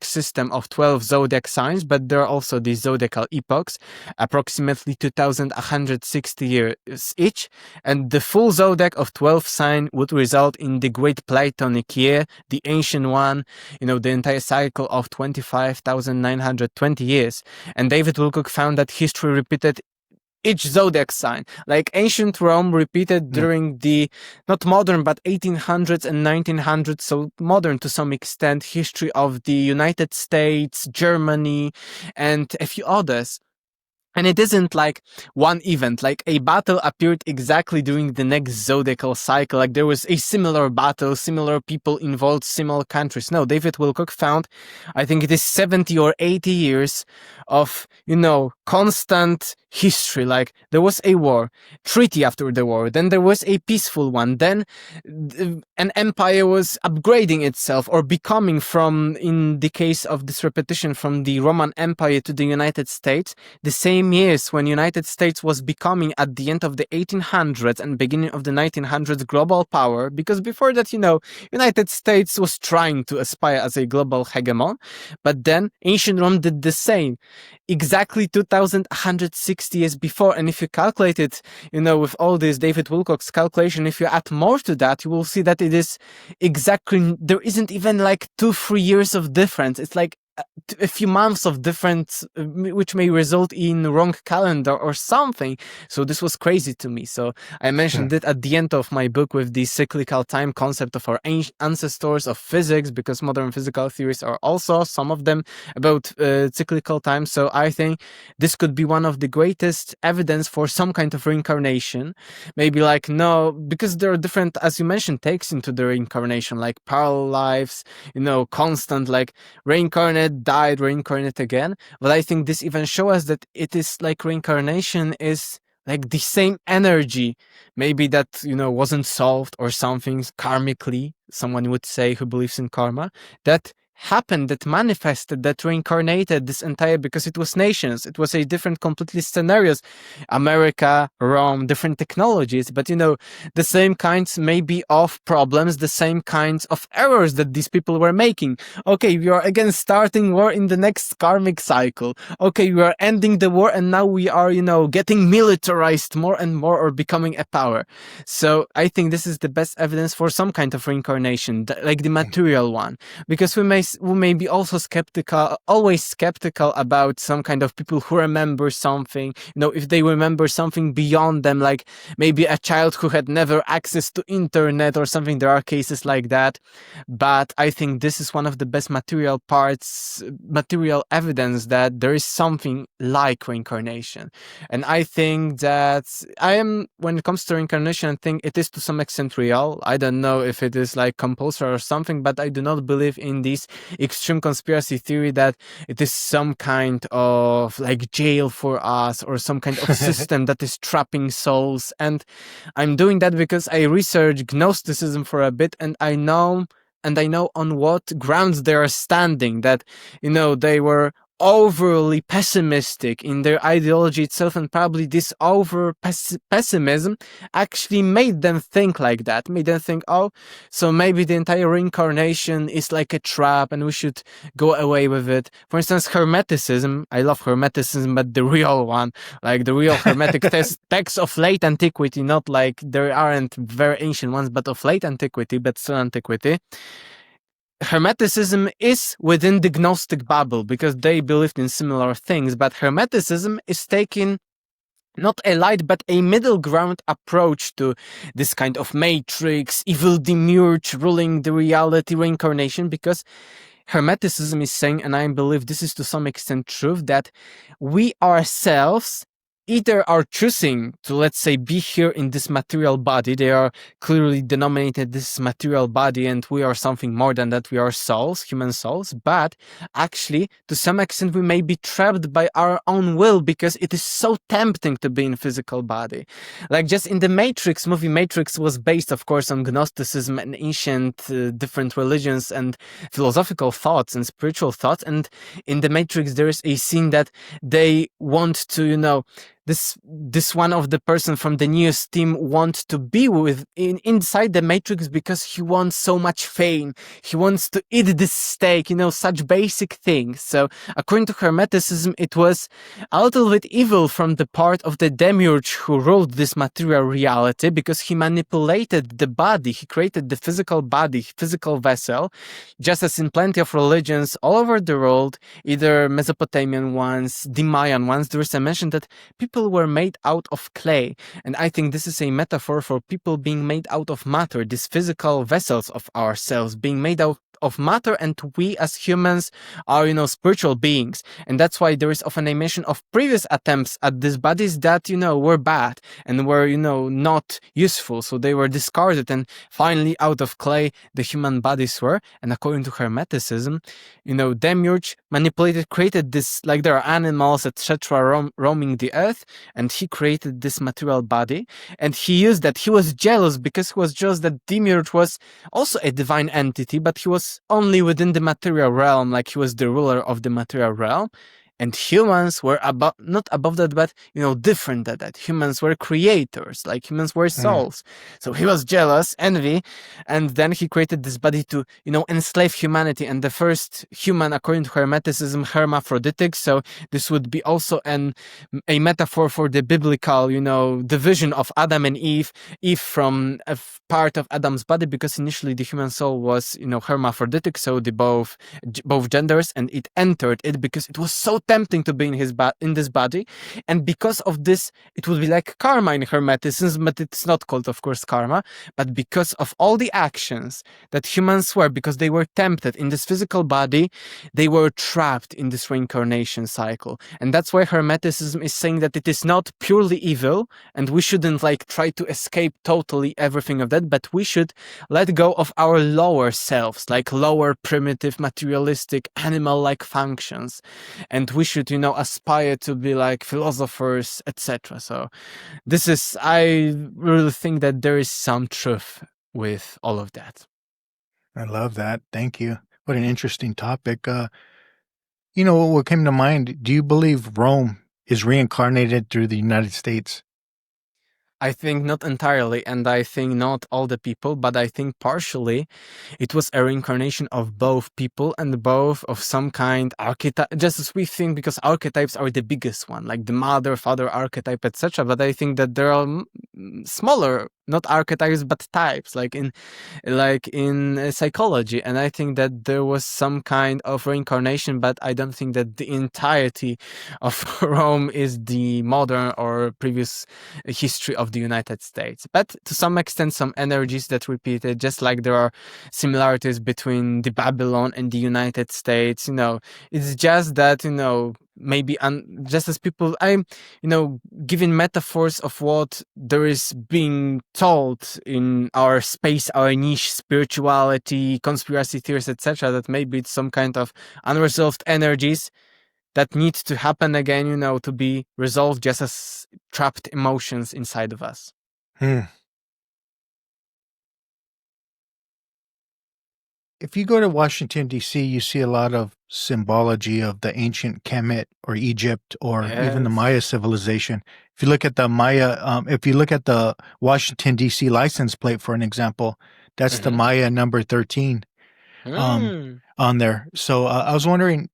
S1: system of 12 zodiac signs, but there are also the zodiacal epochs, approximately 2,160 years each, and the full zodiac of 12 sign would result in the Great Platonic Year, the ancient one, the entire cycle of 25,920 years. And David Wilcock found that history repeated each zodiac sign, like ancient Rome repeated during the not modern but 1800s and 1900s, so modern to some extent, history of the United States, Germany, and a few others. And it isn't like one event, like a battle appeared exactly during the next zodiacal cycle, like there was a similar battle, similar people involved, similar countries. No, David Wilcock found, I think it is 70 or 80 years of, constant history. Like there was a war, treaty after the war, then there was a peaceful one, then an empire was upgrading itself or becoming from, in the case of this repetition, from the Roman Empire to the United States, the same years when United States was becoming at the end of the 1800s and beginning of the 1900s global power, because before that, United States was trying to aspire as a global hegemon, but then ancient Rome did the same, exactly 2,160 years before. And if you calculate it, with all this David Wilcock's calculation, if you add more to that, you will see that it is exactly, there isn't even like 2-3 years of difference. It's like a few months of difference, which may result in wrong calendar or something. So this was crazy to me. So I mentioned it at the end of my book with the cyclical time concept of our ancient ancestors of physics, because modern physical theories are also, some of them, about cyclical time. So I think this could be one of the greatest evidence for some kind of reincarnation. Maybe like, no, because there are different, as you mentioned, takes into the reincarnation, like parallel lives, constant, like reincarnate, died, reincarnate again. But I think this even shows us that it is like reincarnation is like the same energy, maybe that, wasn't solved or something karmically, someone would say who believes in karma, that happened, that manifested, that reincarnated this entire, because it was nations, it was a different completely scenarios, America, Rome, different technologies, but the same kinds maybe of problems, the same kinds of errors that these people were making. Okay, we are again starting war in the next karmic cycle. Okay, we are ending the war and now we are, getting militarized more and more, or becoming a power. So I think this is the best evidence for some kind of reincarnation, like the material one, because we may be also always skeptical about some kind of people who remember something, if they remember something beyond them, like maybe a child who had never access to internet or something. There are cases like that, but I think this is one of the best material evidence that there is something like reincarnation. And I think that when it comes to reincarnation, I think it is to some extent real. I don't know if it is like compulsory or something, but I do not believe in this extreme conspiracy theory that it is some kind of like jail for us, or some kind of system that is trapping souls. And I'm doing that because I researched Gnosticism for a bit, and I know on what grounds they are standing, that they were overly pessimistic in their ideology itself, and probably this over pessimism actually made them think like that, made them think, oh, so maybe the entire reincarnation is like a trap and we should go away with it. For instance, Hermeticism, I love Hermeticism, but the real one, like the real Hermetic texts of late antiquity, not like there aren't very ancient ones, but of late antiquity, but still antiquity. Hermeticism is within the Gnostic bubble because they believed in similar things, but Hermeticism is taking not a light, but a middle ground approach to this kind of matrix, evil demiurge ruling the reality, reincarnation, because Hermeticism is saying, and I believe this is to some extent true, that we ourselves either are choosing to, let's say, be here in this material body. They are clearly denominated this material body, and we are something more than that. We are souls, human souls, but actually, to some extent, we may be trapped by our own will because it is so tempting to be in physical body. Like just in the movie Matrix was based, of course, on Gnosticism and ancient different religions and philosophical thoughts and spiritual thoughts. And in the Matrix, there is a scene that they want to, this one of the person from the newest team wants to be inside the Matrix because he wants so much fame. He wants to eat this steak, such basic things. So according to Hermeticism, it was a little bit evil from the part of the demiurge who ruled this material reality, because he manipulated the body. He created the physical body, physical vessel, just as in plenty of religions all over the world, either Mesopotamian ones, the Mayan ones, there is a mention that people were made out of clay. And I think this is a metaphor for people being made out of matter, these physical vessels of ourselves being made out of matter, and we as humans are, spiritual beings. And that's why there is often a mention of previous attempts at these bodies that, were bad and were, not useful. So they were discarded, and finally out of clay, the human bodies were. And according to Hermeticism, Demiurge created this, like there are animals, etc. roaming the earth, and he created this material body, and he used that. He was jealous because he was jealous that Demiurge was also a divine entity, but he was only within the material realm, like he was the ruler of the material realm. And humans were not above that, but, different than that. Humans were creators, like humans were souls. So he was jealous, envy, and then he created this body to, enslave humanity. And the first human, according to Hermeticism, hermaphroditic. So this would be also a metaphor for the biblical, division of Adam and Eve from a part of Adam's body, because initially the human soul was, hermaphroditic, so the both genders, and it entered it because it was so tempting to be in this body. And because of this, it would be like karma in Hermeticism, but it's not called, of course, karma. But because of all the actions that humans were, because they were tempted in this physical body, they were trapped in this reincarnation cycle. And that's why Hermeticism is saying that it is not purely evil, and we shouldn't try to escape totally everything of that, but we should let go of our lower selves, like lower primitive materialistic animal-like functions, and we should aspire to be like philosophers, etc. So I really think that there is some truth with all of that.
S3: I love that. Thank you. What an interesting topic. What came to mind? Do you believe Rome is reincarnated through the United States?
S1: I think not entirely, and I think not all the people, but I think partially it was a reincarnation of both people and both of some kind archetype, just as we think, because archetypes are the biggest one, like the mother, father archetype, etc. But I think that there are smaller, not archetypes, but types, like in psychology. And I think that there was some kind of reincarnation, but I don't think that the entirety of Rome is the modern or previous history of the United States. But to some extent, some energies that repeated, just like there are similarities between the Babylon and the United States. It's just that, maybe just as people, I'm, giving metaphors of what there is being told in our space, our niche, spirituality, conspiracy theories, etc., that maybe it's some kind of unresolved energies that need to happen again, to be resolved, just as trapped emotions inside of us.
S3: If you go to Washington, D.C., you see a lot of symbology of the ancient Kemet or Egypt or even the
S1: Yes.
S3: Maya civilization. If you look at the if you look at the Washington, D.C. license plate, for an example, that's the Maya number 13 on there. So I was wondering,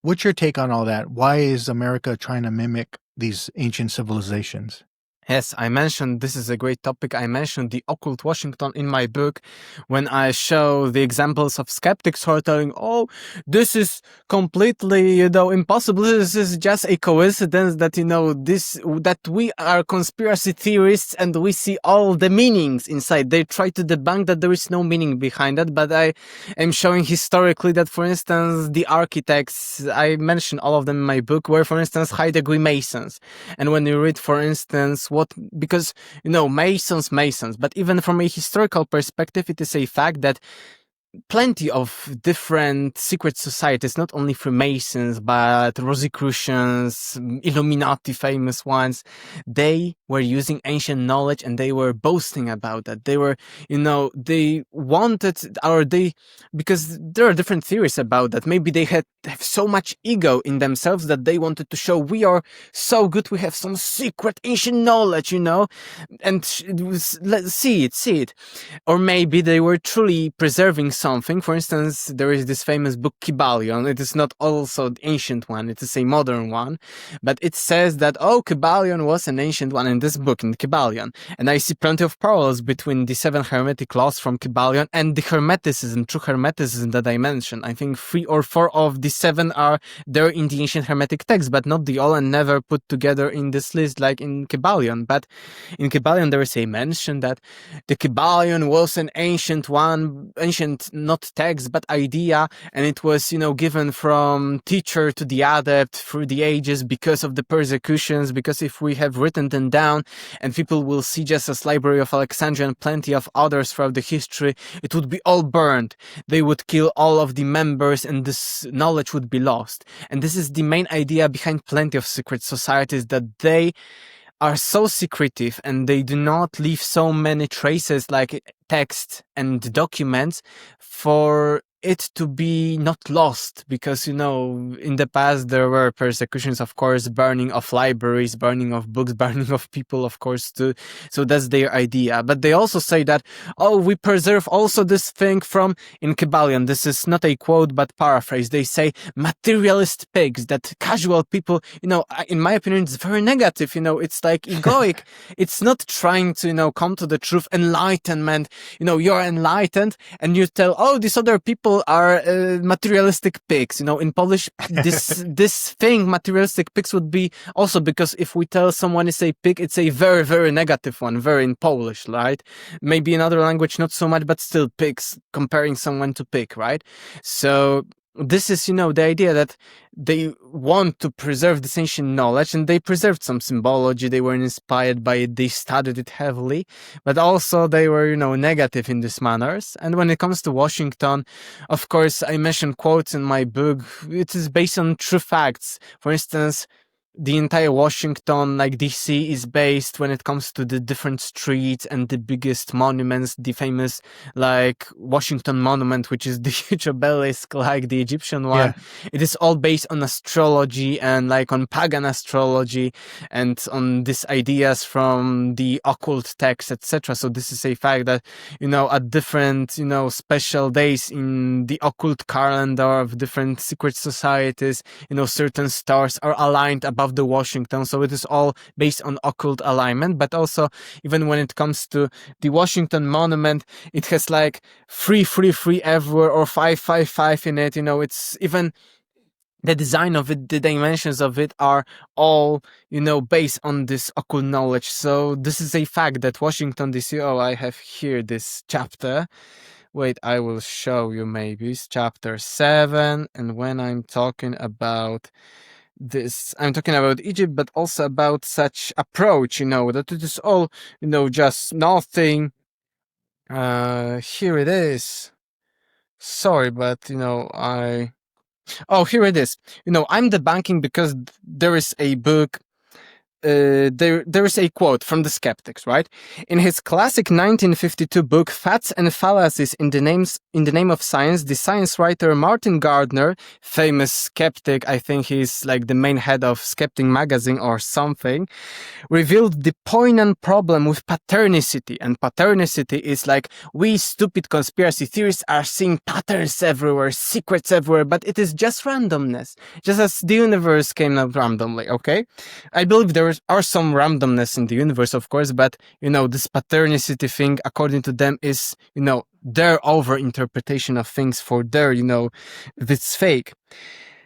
S3: what's your take on all that? Why is America trying to mimic these ancient civilizations?
S1: Yes, I mentioned, this is a great topic. I mentioned the occult Washington in my book when I show the examples of skeptics who are telling, oh, this is completely, impossible. This is just a coincidence that, that we are conspiracy theorists and we see all the meanings inside. They try to debunk that there is no meaning behind that, but I am showing historically that, for instance, the architects, I mentioned all of them in my book, were, for instance, high-degree Masons. And when you read, for instance, because Masons, but even from a historical perspective, it is a fact that plenty of different secret societies, not only Freemasons, but Rosicrucians, Illuminati, famous ones, they were using ancient knowledge and they were boasting about that. They were, they wanted, because there are different theories about that. Maybe they have so much ego in themselves that they wanted to show we are so good, we have some secret ancient knowledge, and let's see it. Or maybe they were truly preserving something. For instance, there is this famous book Kybalion. It is not also the ancient one, it is a modern one, but it says that, Kybalion was an ancient one in this book, in Kybalion. And I see plenty of parallels between the 7 Hermetic laws from Kybalion and the Hermeticism, true Hermeticism that I mentioned. I think 3 or 4 of the 7 are there in the ancient Hermetic text, but not the all, and never put together in this list like in Kybalion. But in Kybalion there is a mention that the Kybalion was an ancient not text, but idea, and it was, given from teacher to the adept through the ages because of the persecutions, because if we have written them down and people will see, just as Library of Alexandria and plenty of others throughout the history, it would be all burned. They would kill all of the members and this knowledge would be lost. And this is the main idea behind plenty of secret societies, that they are so secretive and they do not leave so many traces like text and documents for it to be not lost, because in the past there were persecutions, of course, burning of libraries, burning of books, burning of people, of course, too. So that's their idea. But they also say that, we preserve also this thing from, in Kybalion, this is not a quote but paraphrase, they say materialist pigs, that casual people, in my opinion, it's very negative, it's like egoic. It's not trying to, come to the truth, enlightenment, you're enlightened and you tell, these other people are materialistic pigs. In Polish, this thing, materialistic pigs, would be also, because if we tell someone is a pig, it's a very, very negative one, very in Polish, right? Maybe in other language, not so much, but still pigs, comparing someone to pig, right? So this is, the idea that they want to preserve this ancient knowledge, and they preserved some symbology, they were inspired by it, they studied it heavily, but also they were, negative in these manners. And when it comes to Washington, of course, I mentioned quotes in my book, it is based on true facts. For instance, the entire Washington, like DC, is based when it comes to the different streets and the biggest monuments, the famous like Washington Monument, which is the huge obelisk like the Egyptian one.
S3: Yeah.
S1: It is all based on astrology and like on pagan astrology and on these ideas from the occult texts, etc. So this is a fact that, at different, special days in the occult calendar of different secret societies, certain stars are aligned above the Washington. So it is all based on occult alignment. But also, even when it comes to the Washington Monument, it has like 3 everywhere or 5 in it. It's even the design of it, the dimensions of it are all, based on this occult knowledge. So this is a fact that Washington DC, I have here this chapter. Wait, I will show you maybe. It's chapter 7. And when I'm talking about this, I'm talking about Egypt, but also about such approach, that it is all, just nothing. Here it is. Sorry, but, here it is. I'm debunking because there is a book. There is a quote from the skeptics, right? In his classic 1952 book Facts and Fallacies in the Name of Science, the science writer Martin Gardner, famous skeptic, I think he's like the main head of Skeptic magazine or something, revealed the poignant problem with patternicity. And patternicity is like, we stupid conspiracy theorists are seeing patterns everywhere, secrets everywhere, but it is just randomness, just as the universe came out randomly, okay? I believe there are some randomness in the universe, of course, but, this patternicity thing, according to them, is, their over-interpretation of things for their, it's fake.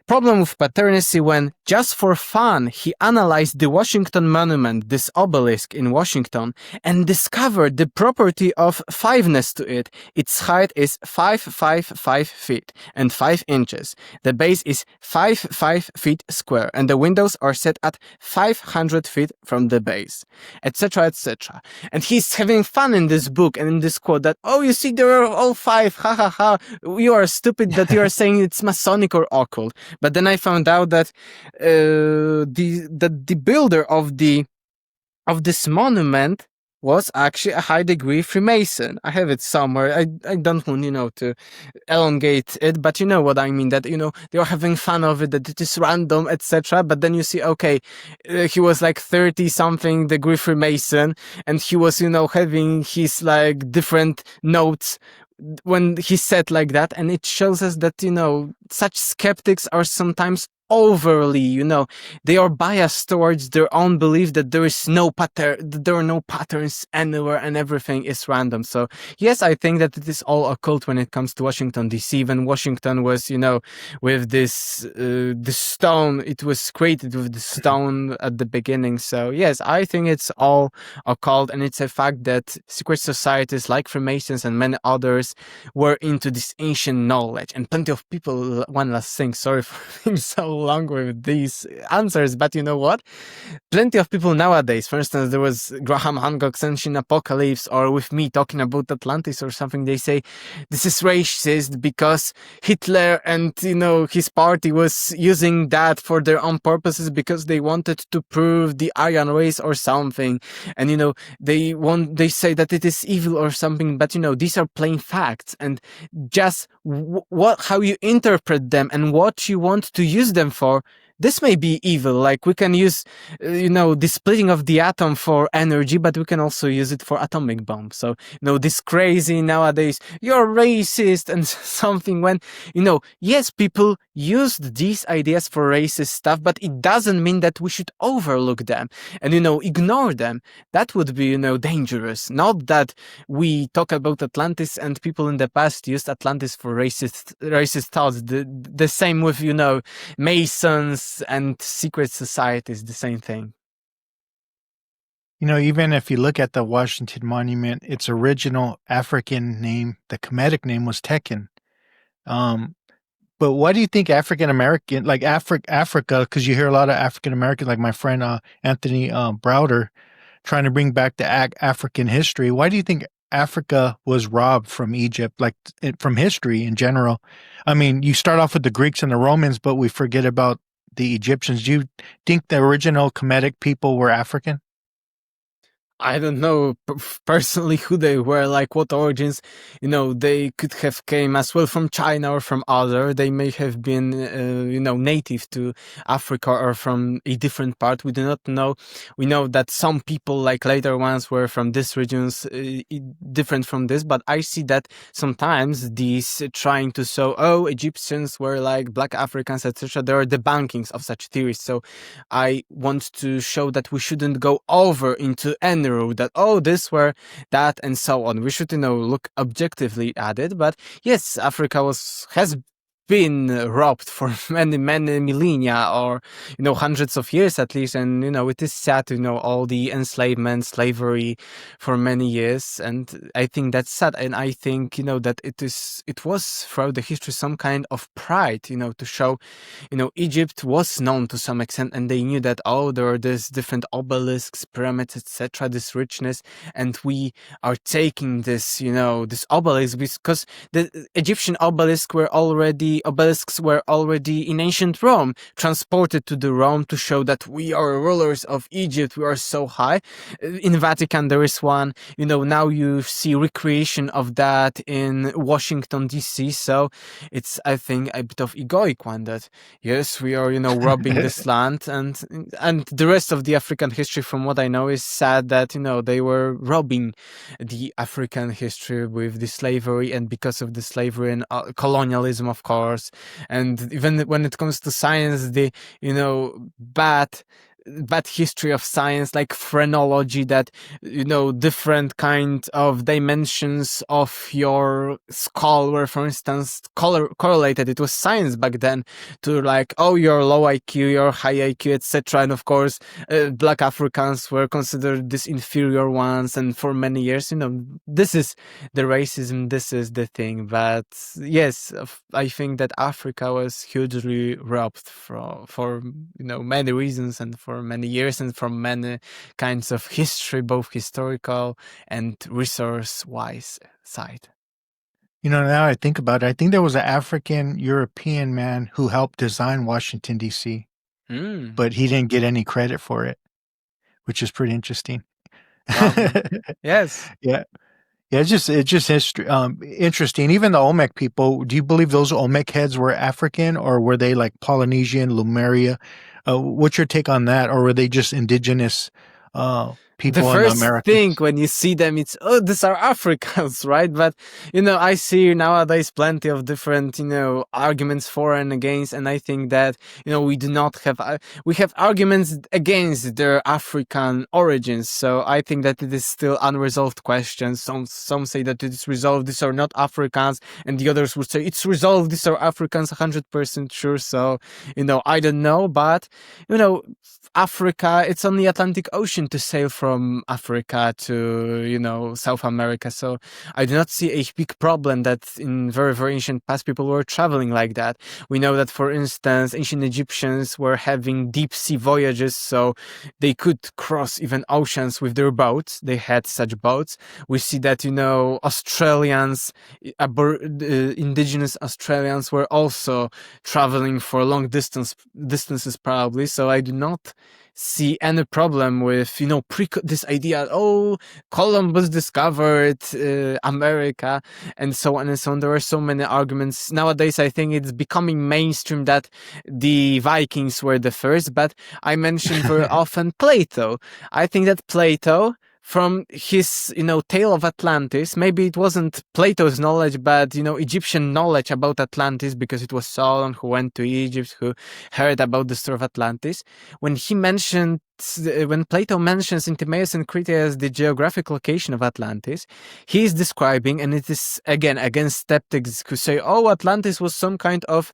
S1: Problem with patternicity when, just for fun, he analyzed the Washington Monument, this obelisk in Washington, and discovered the property of fiveness to it. Its height is 5 feet and 5 inches. The base is 5 feet square, and the windows are set at 500 feet from the base, etc., etc. And he's having fun in this book and in this quote that, you see, there are all 5, ha ha ha, you are stupid that you are saying it's Masonic or occult. But then I found out that the builder of this monument was actually a high degree Freemason. I have it somewhere. I don't want, to elongate it, but you know what I mean, that, they are having fun of it, that it is random, etc. But then you see, okay, he was like 30-something degree Freemason, and he was, having his like different notes when he said like that, and it shows us that, such skeptics are sometimes overly, they are biased towards their own belief that there is no pattern, that there are no patterns anywhere and everything is random. So yes, I think that it is all occult when it comes to Washington DC. Even Washington was, with this stone, it was created with the stone at the beginning. So yes, I think it's all occult, and it's a fact that secret societies like Freemasons and many others were into this ancient knowledge. And plenty of people, one last thing, sorry for being so long with these answers, but you know what? Plenty of people nowadays, for instance, there was Graham Hancock's Ancient Apocalypse, or with me talking about Atlantis or something, they say this is racist because Hitler and, his party was using that for their own purposes because they wanted to prove the Aryan race or something. And, they say that it is evil or something, but, these are plain facts, and just how you interpret them and what you want to use them for, this may be evil. Like we can use, the splitting of the atom for energy, but we can also use it for atomic bombs. So, this crazy nowadays, you're racist and something when, yes, people used these ideas for racist stuff, but it doesn't mean that we should overlook them and, ignore them. That would be, dangerous. Not that we talk about Atlantis and people in the past used Atlantis for racist thoughts. The same with, Masons and secret societies, the same thing.
S3: Even if you look at the Washington Monument, its original African name, the Kemetic name, was Tekken. But why do you think African American, like Africa, because you hear a lot of African Americans, like my friend Anthony Browder, trying to bring back the African history. Why do you think Africa was robbed from Egypt, like from history in general? I mean, you start off with the Greeks and the Romans, but we forget about the Egyptians. Do you think the original Kemetic people were African?
S1: I don't know personally who they were, like what origins. They could have came as well from China or from other. They may have been, native to Africa or from a different part. We do not know. We know that some people, like later ones, were from these regions, different from this. But I see that sometimes these trying to show, Egyptians were like black Africans, etc. There are debunkings of such theories. So I want to show that we shouldn't go over into any rule that this were that and so on. We should look objectively at it. But yes, Africa has been robbed for many millennia, or hundreds of years at least, and it is sad all the enslavement, slavery for many years, and I think that's sad. And I think that it was throughout the history some kind of pride to show Egypt was known to some extent, and they knew that there are these different obelisks, pyramids, etc., this richness, and we are taking this this obelisk because the Egyptian obelisks were already in ancient Rome, transported to the Rome to show that we are rulers of Egypt, we are so high. In Vatican there is one, now you see recreation of that in Washington DC, so it's, I think, a bit of egoic one that yes, we are robbing this land, and the rest of the African history, from what I know, is sad that they were robbing the African history with the slavery, and because of the slavery and colonialism, of course. And even when it comes to science, the bad history of science, like phrenology, that different kind of dimensions of your skull were, for instance, correlated. It was science back then to like, your low IQ, your high IQ, etc. And of course black Africans were considered these inferior ones, and for many years this is the racism, this is the thing. But yes, I think that Africa was hugely robbed for many reasons, and for many years, and from many kinds of history, both historical and resource-wise side.
S3: Now I think about it, I think there was an African European man who helped design Washington, D.C., but he didn't get any credit for it, which is pretty interesting.
S1: Yes.
S3: Yeah. Yeah, it's just history, interesting. Even the Olmec people, do you believe those Olmec heads were African, or were they like Polynesian, Lemuria? What's your take on that? Or were they just indigenous people
S1: the
S3: in the
S1: first
S3: Americas?
S1: thing when you see them, it's these are Africans, right? But I see nowadays plenty of different arguments for and against, and I think that we do not have we have arguments against their African origins. So I think that it is still unresolved questions. Some say that it is resolved, these are not Africans, and the others would say it's resolved, these are Africans, 100% sure. So I don't know, but Africa, it's on the Atlantic Ocean to sail from Africa to, South America. So I do not see a big problem that in very, very ancient past people were traveling like that. We know that, for instance, ancient Egyptians were having deep sea voyages, so they could cross even oceans with their boats. They had such boats. We see that, Australians, indigenous Australians were also traveling for long distances probably. So I do not see any problem with this idea Columbus discovered America and so on and so on. There are so many arguments nowadays. I think it's becoming mainstream that the Vikings were the first, but I mention very often Plato. I think that Plato, from his, tale of Atlantis, maybe it wasn't Plato's knowledge, but, Egyptian knowledge about Atlantis, because it was Solon who went to Egypt, who heard about the story of Atlantis. When Plato mentions in Timaeus and Crete as the geographic location of Atlantis, he is describing, and it is again against skeptics who say, Atlantis was some kind of,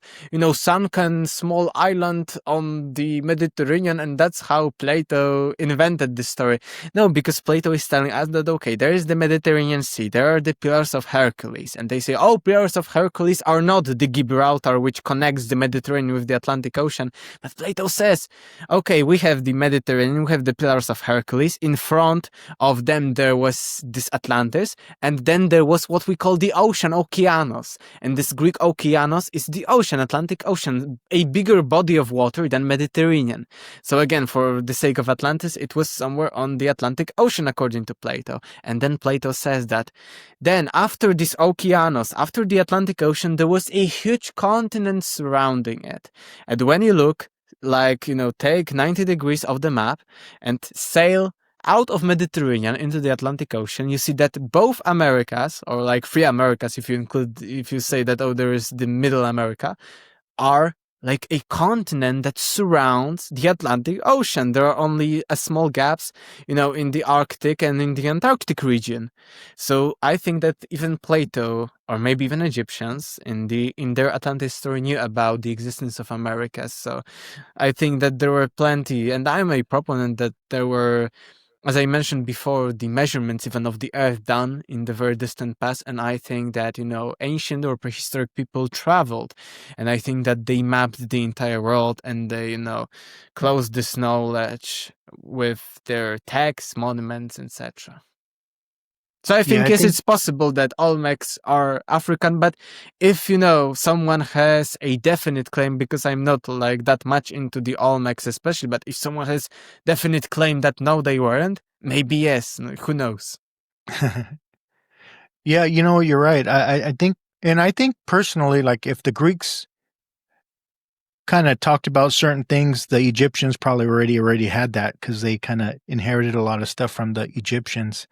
S1: sunken small island on the Mediterranean, and that's how Plato invented this story. No, because Plato Plato is telling us that, okay, there is the Mediterranean Sea, there are the Pillars of Hercules, and they say, oh, Pillars of Hercules are not the Gibraltar which connects the Mediterranean with the Atlantic Ocean. But Plato says, okay, we have the Mediterranean, we have the Pillars of Hercules. In front of them, there was this Atlantis, and then there was what we call the ocean, Okeanos. And this Greek Okeanos is the ocean, Atlantic Ocean, a bigger body of water than Mediterranean. So again, for the sake of Atlantis, it was somewhere on the Atlantic Ocean, according to Plato. And then Plato says that then after this Okeanos, after the Atlantic Ocean, there was a huge continent surrounding it. And when you look, like, take 90 degrees of the map and sail out of Mediterranean into the Atlantic Ocean, you see that both Americas, or like 3 Americas if you say that, oh, there is the Middle America, are like a continent that surrounds the Atlantic Ocean. There are only a small gaps, in the Arctic and in the Antarctic region. So I think that even Plato, or maybe even Egyptians in their Atlantis story, knew about the existence of Americas. So I think that there were plenty, and I'm a proponent that there were, as I mentioned before, the measurements even of the Earth done in the very distant past. And I think that, ancient or prehistoric people traveled. And I think that they mapped the entire world and they, closed this knowledge with their texts, monuments, etc. So I think, yes, it's possible that Olmecs are African, but if, someone has a definite claim, because I'm not like that much into the Olmecs especially, but if someone has definite claim that no, they weren't, maybe yes, who knows?
S3: Yeah, you're right. I think personally, like if the Greeks kind of talked about certain things, the Egyptians probably already had that because they kind of inherited a lot of stuff from the Egyptians.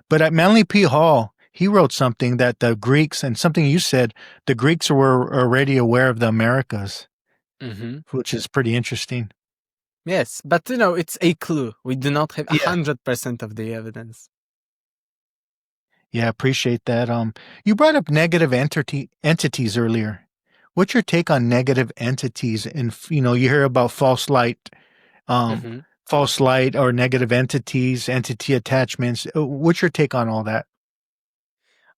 S3: But at Manly P. Hall, he wrote something that the Greeks, and something you said, the Greeks were already aware of the Americas, which is pretty interesting.
S1: Yes, but it's a clue. We do not have 100% of the evidence.
S3: Yeah, appreciate that. You brought up negative entities earlier. What's your take on negative entities? And you hear about false light. False light or negative entities, entity attachments. What's your take on all that?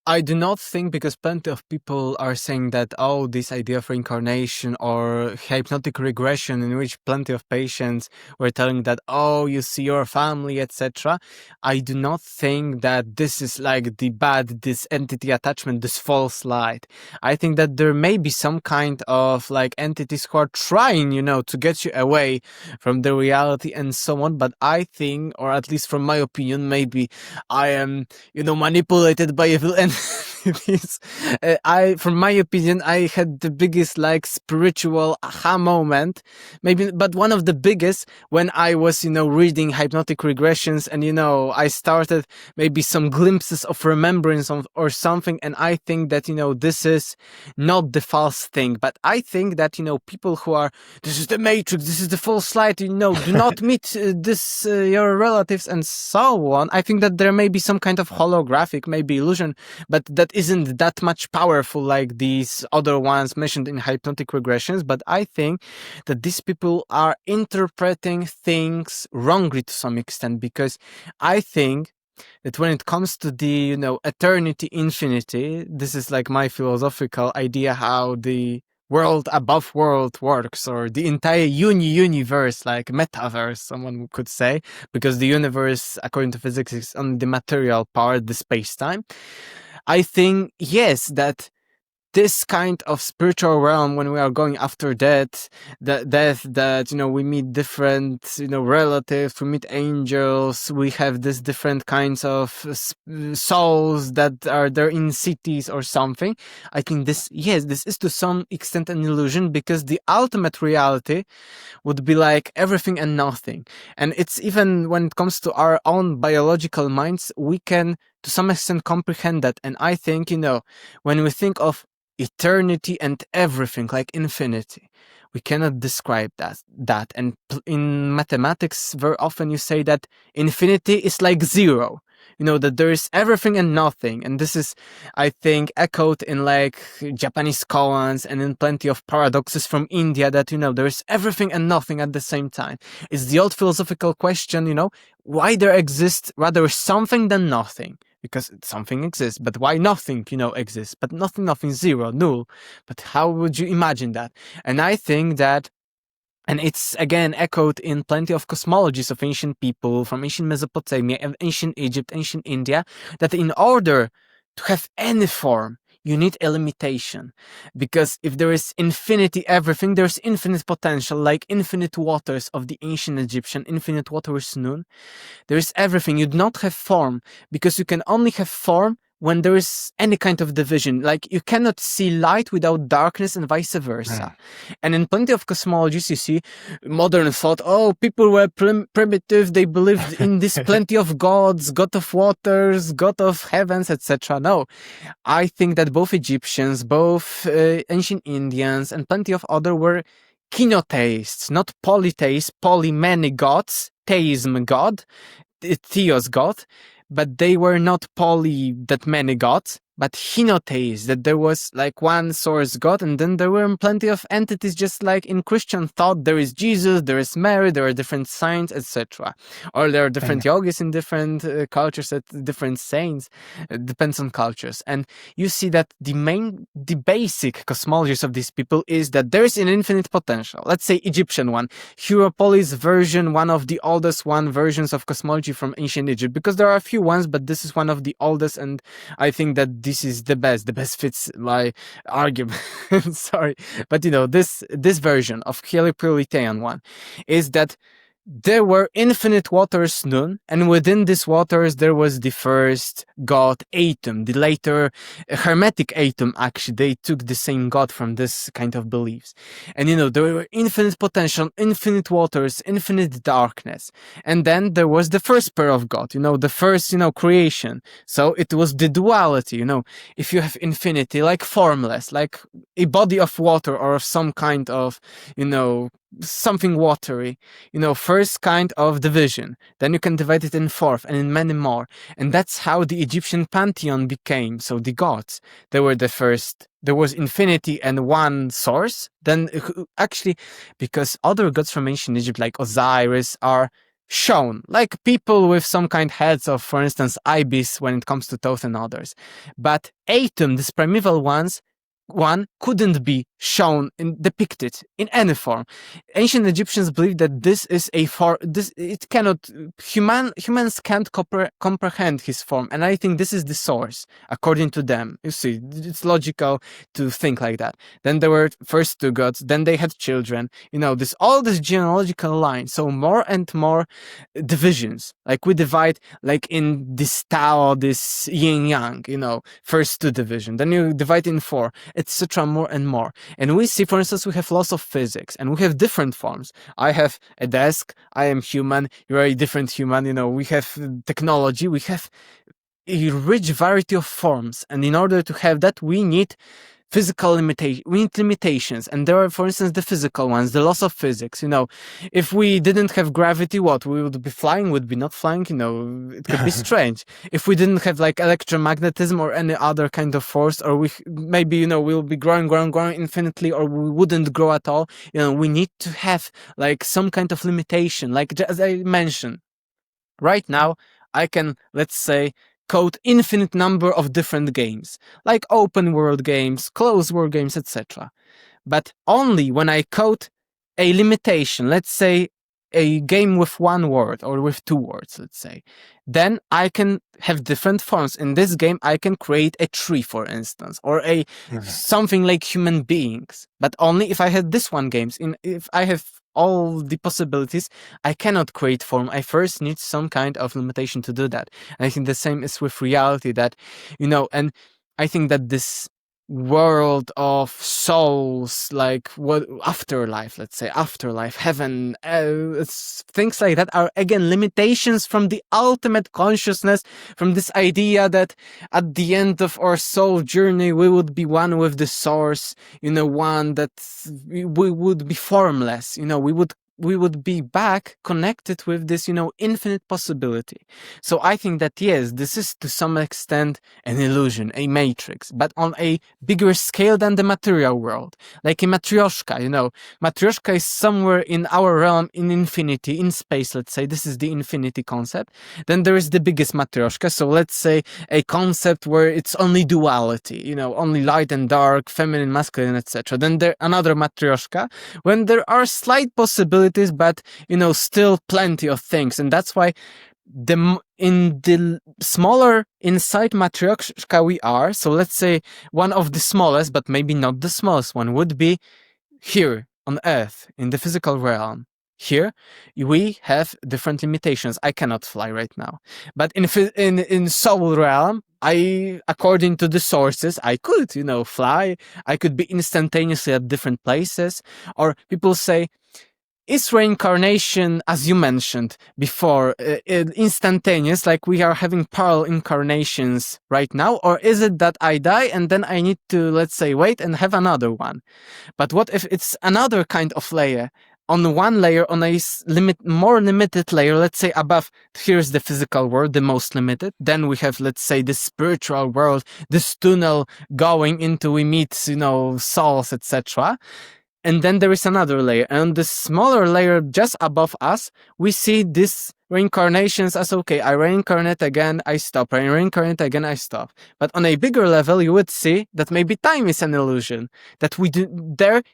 S1: I do not think, because plenty of people are saying that, oh, this idea of reincarnation or hypnotic regression, in which plenty of patients were telling that, oh, you see your family, etc. I do not think that this is like this entity attachment, this false light. I think that there may be some kind of like entities who are trying, to get you away from the reality and so on. But I think, or at least from my opinion, maybe I am, manipulated by evil entities. From my opinion, I had the biggest like spiritual aha moment, maybe, but one of the biggest, when I was, reading hypnotic regressions, and I started maybe some glimpses of remembrance or something, and I think that this is not the false thing, but I think that people who are, this is the matrix, this is the false light, do not meet your relatives and so on. I think that there may be some kind of holographic, maybe illusion, but that isn't that much powerful like these other ones mentioned in hypnotic regressions. But I think that these people are interpreting things wrongly to some extent, because I think that when it comes to the, eternity, infinity, this is like my philosophical idea how the world above world works, or the entire universe, like metaverse, someone could say, because the universe, according to physics, is on the material part, the space-time. I think, yes, that this kind of spiritual realm, when we are going after death, that we meet different relatives, we meet angels, we have this different kinds of souls that are there in cities or something. I think this is to some extent an illusion, because the ultimate reality would be like everything and nothing. And it's even when it comes to our own biological minds, we can to some extent comprehend that. And I think, when we think of eternity and everything, like infinity, we cannot describe that. And in mathematics, very often you say that infinity is like zero. that there is everything and nothing. And this is, I think, echoed in like Japanese koans and in plenty of paradoxes from India, that, there is everything and nothing at the same time. It's the old philosophical question, why there exists rather something than nothing. Because something exists, but why nothing, exists? But nothing, zero, null. But how would you imagine that? And I think that, and it's again echoed in plenty of cosmologies of ancient people from ancient Mesopotamia and ancient Egypt, ancient India, that in order to have any form, you need a limitation. Because if there is infinity everything, there's infinite potential, like infinite waters of the ancient Egyptian, infinite waters Nun. There is everything. You do not have form, because you can only have form when there is any kind of division. Like, you cannot see light without darkness and vice versa. And in plenty of cosmologies, you see modern thought, people were primitive, they believed in this plenty of gods, god of waters, god of heavens, etc. No, I think that both Egyptians, both ancient Indians, and plenty of other were kenotheists, not polytheists, many gods, theism god, theos god, but they were not that many gods, but henotheists, that there was like one source God, and then there were plenty of entities, just like in Christian thought, there is Jesus, there is Mary, there are different saints, etc. Or there are different yogis in different cultures, at different saints. It depends on cultures. And you see that the basic cosmologies of these people is that there is an infinite potential. Let's say Egyptian one, Hierapolis version, one of the oldest versions of cosmology from ancient Egypt, because there are a few ones, but this is one of the oldest, and I think that this is the best fits my argument. Sorry. But this version of Heliopolitan one is that there were infinite waters Nun, and within these waters there was the first god Atum, the later Hermetic Atum. Actually, they took the same god from this kind of beliefs. And there were infinite potential, infinite waters, infinite darkness. And then there was the first pair of God, the first, creation. So it was the duality, if you have infinity, like formless, like a body of water or of some kind of, something watery, first kind of division. Then you can divide it in fourth and in many more. And that's how the Egyptian pantheon became. So the gods, they were the first. There was infinity and one source. Then actually, because other gods from ancient Egypt, like Osiris, are shown, like people with some kind heads of, for instance, ibis when it comes to Thoth and others. But Atum, this primeval one couldn't be shown and depicted in any form. Ancient Egyptians believed that this is humans can't comprehend his form, and I think this is the source, according to them. You see, it's logical to think like that. Then there were first two gods, then they had children, all this genealogical line, so more and more divisions, like we divide, like in this Tao, this yin-yang, first two division, then you divide in four, etc., more and more. And we see, for instance, we have laws of physics, and we have different forms. I have a desk, I am human, you're a different human, we have technology, we have a rich variety of forms, and in order to have that, we need physical limitations, and there are, for instance, the physical ones, the laws of physics. If we didn't have gravity, what we would be flying? Would be not flying. It could be strange. If we didn't have like electromagnetism or any other kind of force, or maybe we'll be growing infinitely, or we wouldn't grow at all. We need to have like some kind of limitation. Like, as I mentioned, right now I can, let's say, code infinite number of different games, like open world games, closed world games, etc. But only when I code a limitation, let's say a game with one word or with two words, let's say, then I can have different forms. In this game, I can create a tree, for instance, or something like human beings. But only if I had this one games. If I have all the possibilities, I cannot create form. I first need some kind of limitation to do that. And I think the same is with reality, that, and I think that this world of souls, like what afterlife, let's say afterlife, heaven, things like that are again limitations from the ultimate consciousness, from this idea that at the end of our soul journey we would be one with the source, one that we would be formless, we would we would be back connected with this, infinite possibility. So I think that, yes, this is to some extent an illusion, a matrix, but on a bigger scale than the material world. Like a matryoshka, Matryoshka is somewhere in our realm, in infinity, in space, let's say. This is the infinity concept. Then there is the biggest matryoshka. So let's say a concept where it's only duality, only light and dark, feminine, masculine, etc. Then there another matryoshka when there are slight possibilities, but still plenty of things. And that's why in the smaller inside matryoshka we are, so let's say one of the smallest, but maybe not the smallest one, would be here on Earth, in the physical realm. Here, we have different limitations. I cannot fly right now. But in soul realm, according to the sources, I could, fly. I could be instantaneously at different places. Or people say, is reincarnation, as you mentioned before, instantaneous, like we are having parallel incarnations right now? Or is it that I die and then I need to, let's say, wait and have another one? But what if it's another kind of layer? On one layer, on a more limited layer, let's say above, here's the physical world, the most limited. Then we have, let's say, the spiritual world, this tunnel going into, we meet, souls, etc. And then there is another layer. And the smaller layer just above us, we see these reincarnations as, okay, I reincarnate again, I stop. I reincarnate again, I stop. But on a bigger level, you would see that maybe time is an illusion. That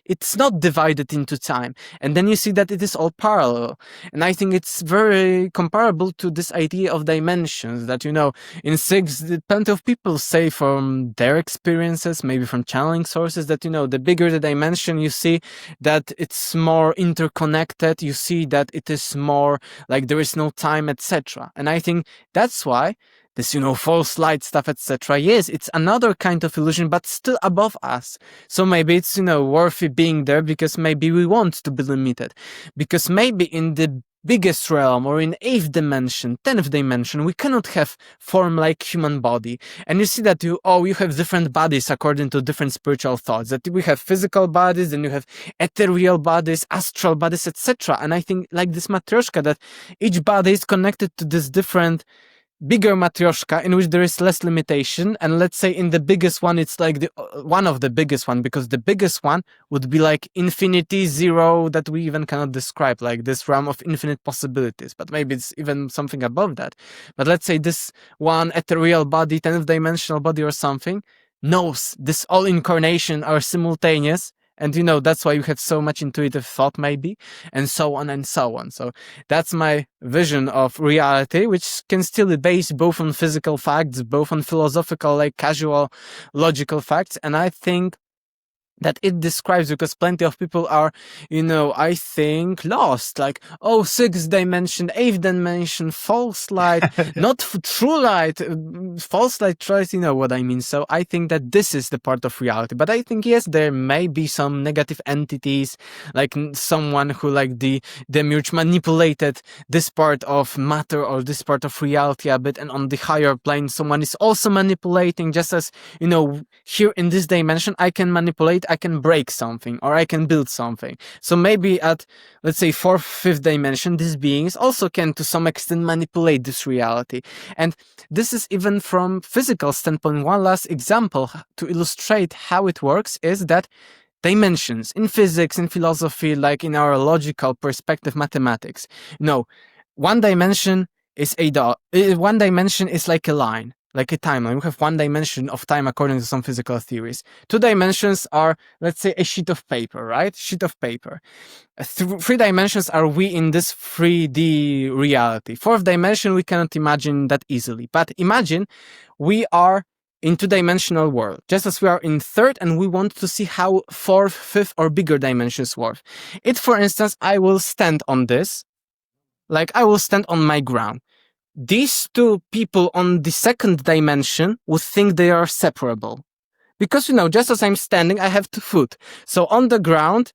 S1: it's not divided into time. And then you see that it is all parallel. And I think it's very comparable to this idea of dimensions that, in six, plenty of people say from their experiences, maybe from channeling sources, that, the bigger the dimension, you see that it's more interconnected. You see that it is more like there is no time, etc. And I think that's why this, false light stuff, etc. Yes, it's another kind of illusion, but still above us. So maybe it's, worthy being there because maybe we want to be limited. Because maybe in the biggest realm or in 8th dimension, 10th dimension, we cannot have form like human body. And you see that you have different bodies according to different spiritual thoughts. That we have physical bodies, then you have ethereal bodies, astral bodies, etc. And I think like this matryoshka, that each body is connected to this different bigger matryoshka in which there is less limitation. And let's say in the biggest one, it's like the one of the biggest one, because the biggest one would be like infinity, zero, that we even cannot describe, like this realm of infinite possibilities. But maybe it's even something above that. But let's say this one ethereal body, 10th dimensional body or something, knows this all incarnation are simultaneous. And that's why you have so much intuitive thought, maybe, and so on and so on. So that's my vision of reality, which can still be based both on physical facts, both on philosophical, like casual, logical facts. And I think that it describes, because plenty of people are, I think, lost. Like, 6th dimension, 8th dimension, false light, not true light, false light, tries, what I mean. So I think that this is the part of reality. But I think, yes, there may be some negative entities, like someone who, like the demiurge, manipulated this part of matter or this part of reality a bit. And on the higher plane, someone is also manipulating, just as, here in this dimension, I can manipulate, I can break something, or I can build something. So maybe at, let's say, 4th, 5th dimension, these beings also can to some extent manipulate this reality. And this is even from physical standpoint. One last example to illustrate how it works is that dimensions in physics, in philosophy, like in our logical perspective, mathematics. One dimension is one dimension is like a line, like a timeline. We have one dimension of time according to some physical theories. 2 dimensions are, let's say, a sheet of paper, right? Sheet of paper. 3 dimensions are we in this 3D reality. 4th dimension, we cannot imagine that easily. But imagine we are in 2-dimensional world, just as we are in 3rd, and we want to see how 4th, 5th, or bigger dimensions work. For instance, I will stand on this, like I will stand on my ground. These 2 people on the 2nd dimension would think they are separable. Because, just as I'm standing, I have 2 foot. So on the ground,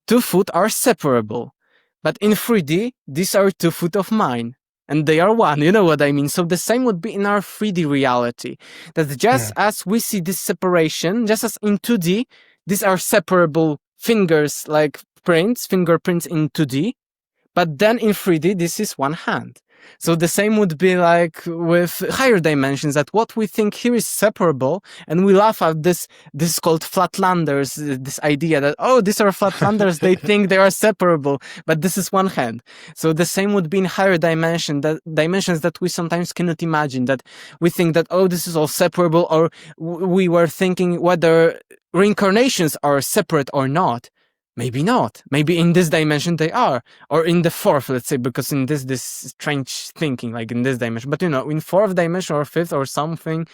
S1: 2 foot are separable. But in 3D, these are 2 foot of mine. And they are one, you know what I mean? So the same would be in our 3D reality. That just as we see this separation, just as in 2D, these are separable fingers, like fingerprints in 2D. But then in 3D, this is one hand. So the same would be like with higher dimensions, that what we think here is separable, and we laugh at this is called flatlanders, this idea that, oh, these are flatlanders, they think they are separable, but this is one hand. So the same would be in higher dimensions that we sometimes cannot imagine, that we think that, oh, this is all separable, or we were thinking whether reincarnations are separate or not. Maybe not. Maybe in this dimension they are, or in the fourth, let's say, because in this strange thinking, like in this dimension. But in fourth dimension or fifth or something,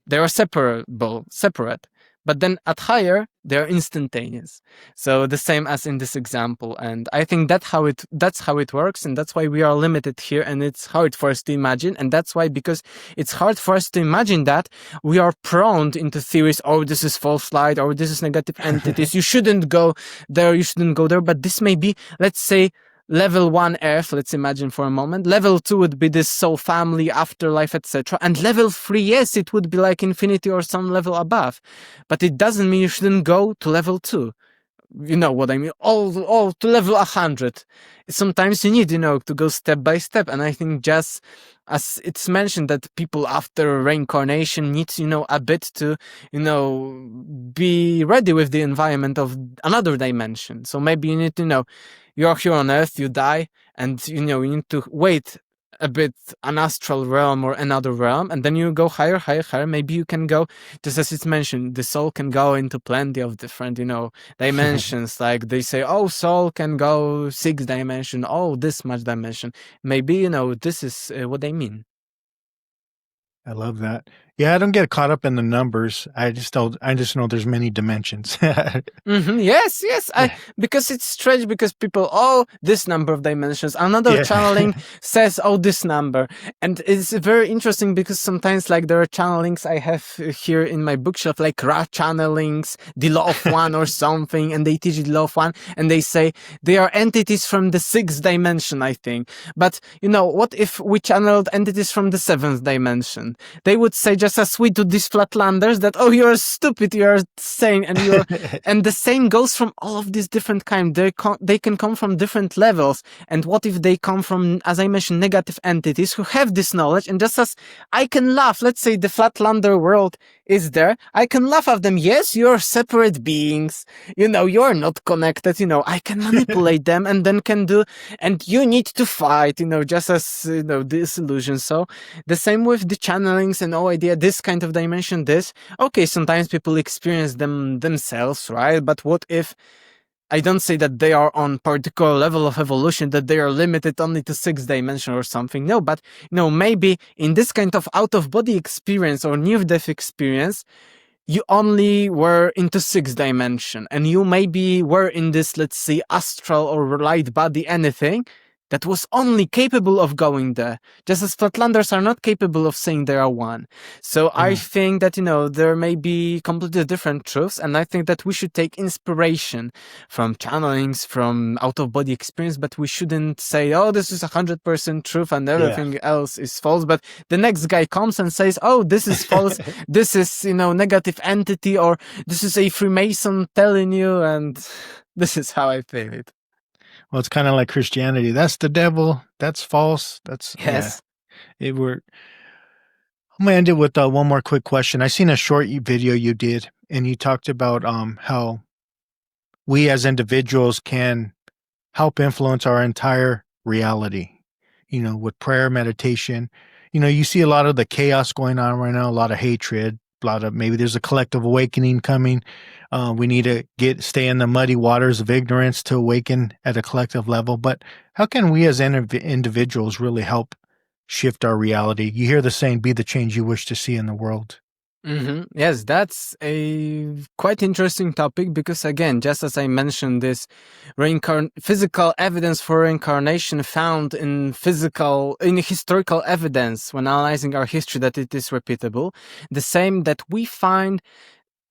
S1: they are separate. But then at higher, they are instantaneous. So the same as in this example. And I think that's how it works, and that's why we are limited here, and it's hard for us to imagine. And that's why, because it's hard for us to imagine that, we are prone into theories, oh, this is false light, or this is negative entities, you shouldn't go there, but this may be, let's say, level 1 Earth, let's imagine for a moment. Level 2 would be this soul family, afterlife, etc. And level 3, yes, it would be like infinity or some level above. But it doesn't mean you shouldn't go to level 2. You know what I mean? All to level 100. Sometimes you need, to go step by step. And I think just as it's mentioned that people after reincarnation need, a bit to, be ready with the environment of another dimension. So maybe you need to you're here on Earth, you die, and you need to wait a bit, an astral realm or another realm, and then you go higher. Maybe you can go, just as it's mentioned, the soul can go into plenty of different, dimensions. Like they say, oh, soul can go 6 dimension, oh, this much dimension. Maybe, this is what they mean.
S3: I love that. Yeah, I don't get caught up in the numbers. I just know there's many dimensions.
S1: Yes. Because it's strange, because people, oh, this number of dimensions. Another channeling says, oh, this number. And it's very interesting, because sometimes, like, there are channelings I have here in my bookshelf, like Ra channelings, the law of one or something, and they teach the law of one, and they say they are entities from the 6th dimension, I think. But, what if we channeled entities from the 7th dimension? They would say, just as we do these flatlanders, that, oh, you're stupid, you're sane, and you're and the same goes from all of these different kinds. They can come from different levels. And what if they come from, as I mentioned, negative entities who have this knowledge? And just as I can laugh, let's say the flatlander world is there, I can laugh at them. Yes, you're separate beings, you're not connected, I can manipulate them, and then can do, and you need to fight, just as this illusion. So the same with the channelings and all idea, this kind of dimension, okay, sometimes people experience them themselves, right? But what if, I don't say that they are on particular level of evolution, that they are limited only to 6th dimension or something. No, but maybe in this kind of out-of-body experience or near-death experience, you only were into 6th dimension, and you maybe were in this, let's say, astral or light body, anything that was only capable of going there, just as flatlanders are not capable of saying they are one. So I think that, there may be completely different truths, and I think that we should take inspiration from channelings, from out-of-body experience, but we shouldn't say, oh, this is 100% truth and everything else is false. But the next guy comes and says, oh, this is false, this is, negative entity, or this is a Freemason telling you, and this is how I feel it.
S3: Well, it's kind of like Christianity. That's the devil. That's false. That's
S1: yes.
S3: Yeah. I'm gonna end it with one more quick question. I seen a short video you did, and you talked about how we as individuals can help influence our entire reality. With prayer, meditation. You see a lot of the chaos going on right now. A lot of hatred. Maybe there's a collective awakening coming. We need to stay in the muddy waters of ignorance to awaken at a collective level. But how can we as individuals really help shift our reality? You hear the saying, be the change you wish to see in the world.
S1: Yes, that's a quite interesting topic, because again, just as I mentioned, this physical evidence for reincarnation found in historical evidence when analyzing our history, that it is repeatable. The same that we find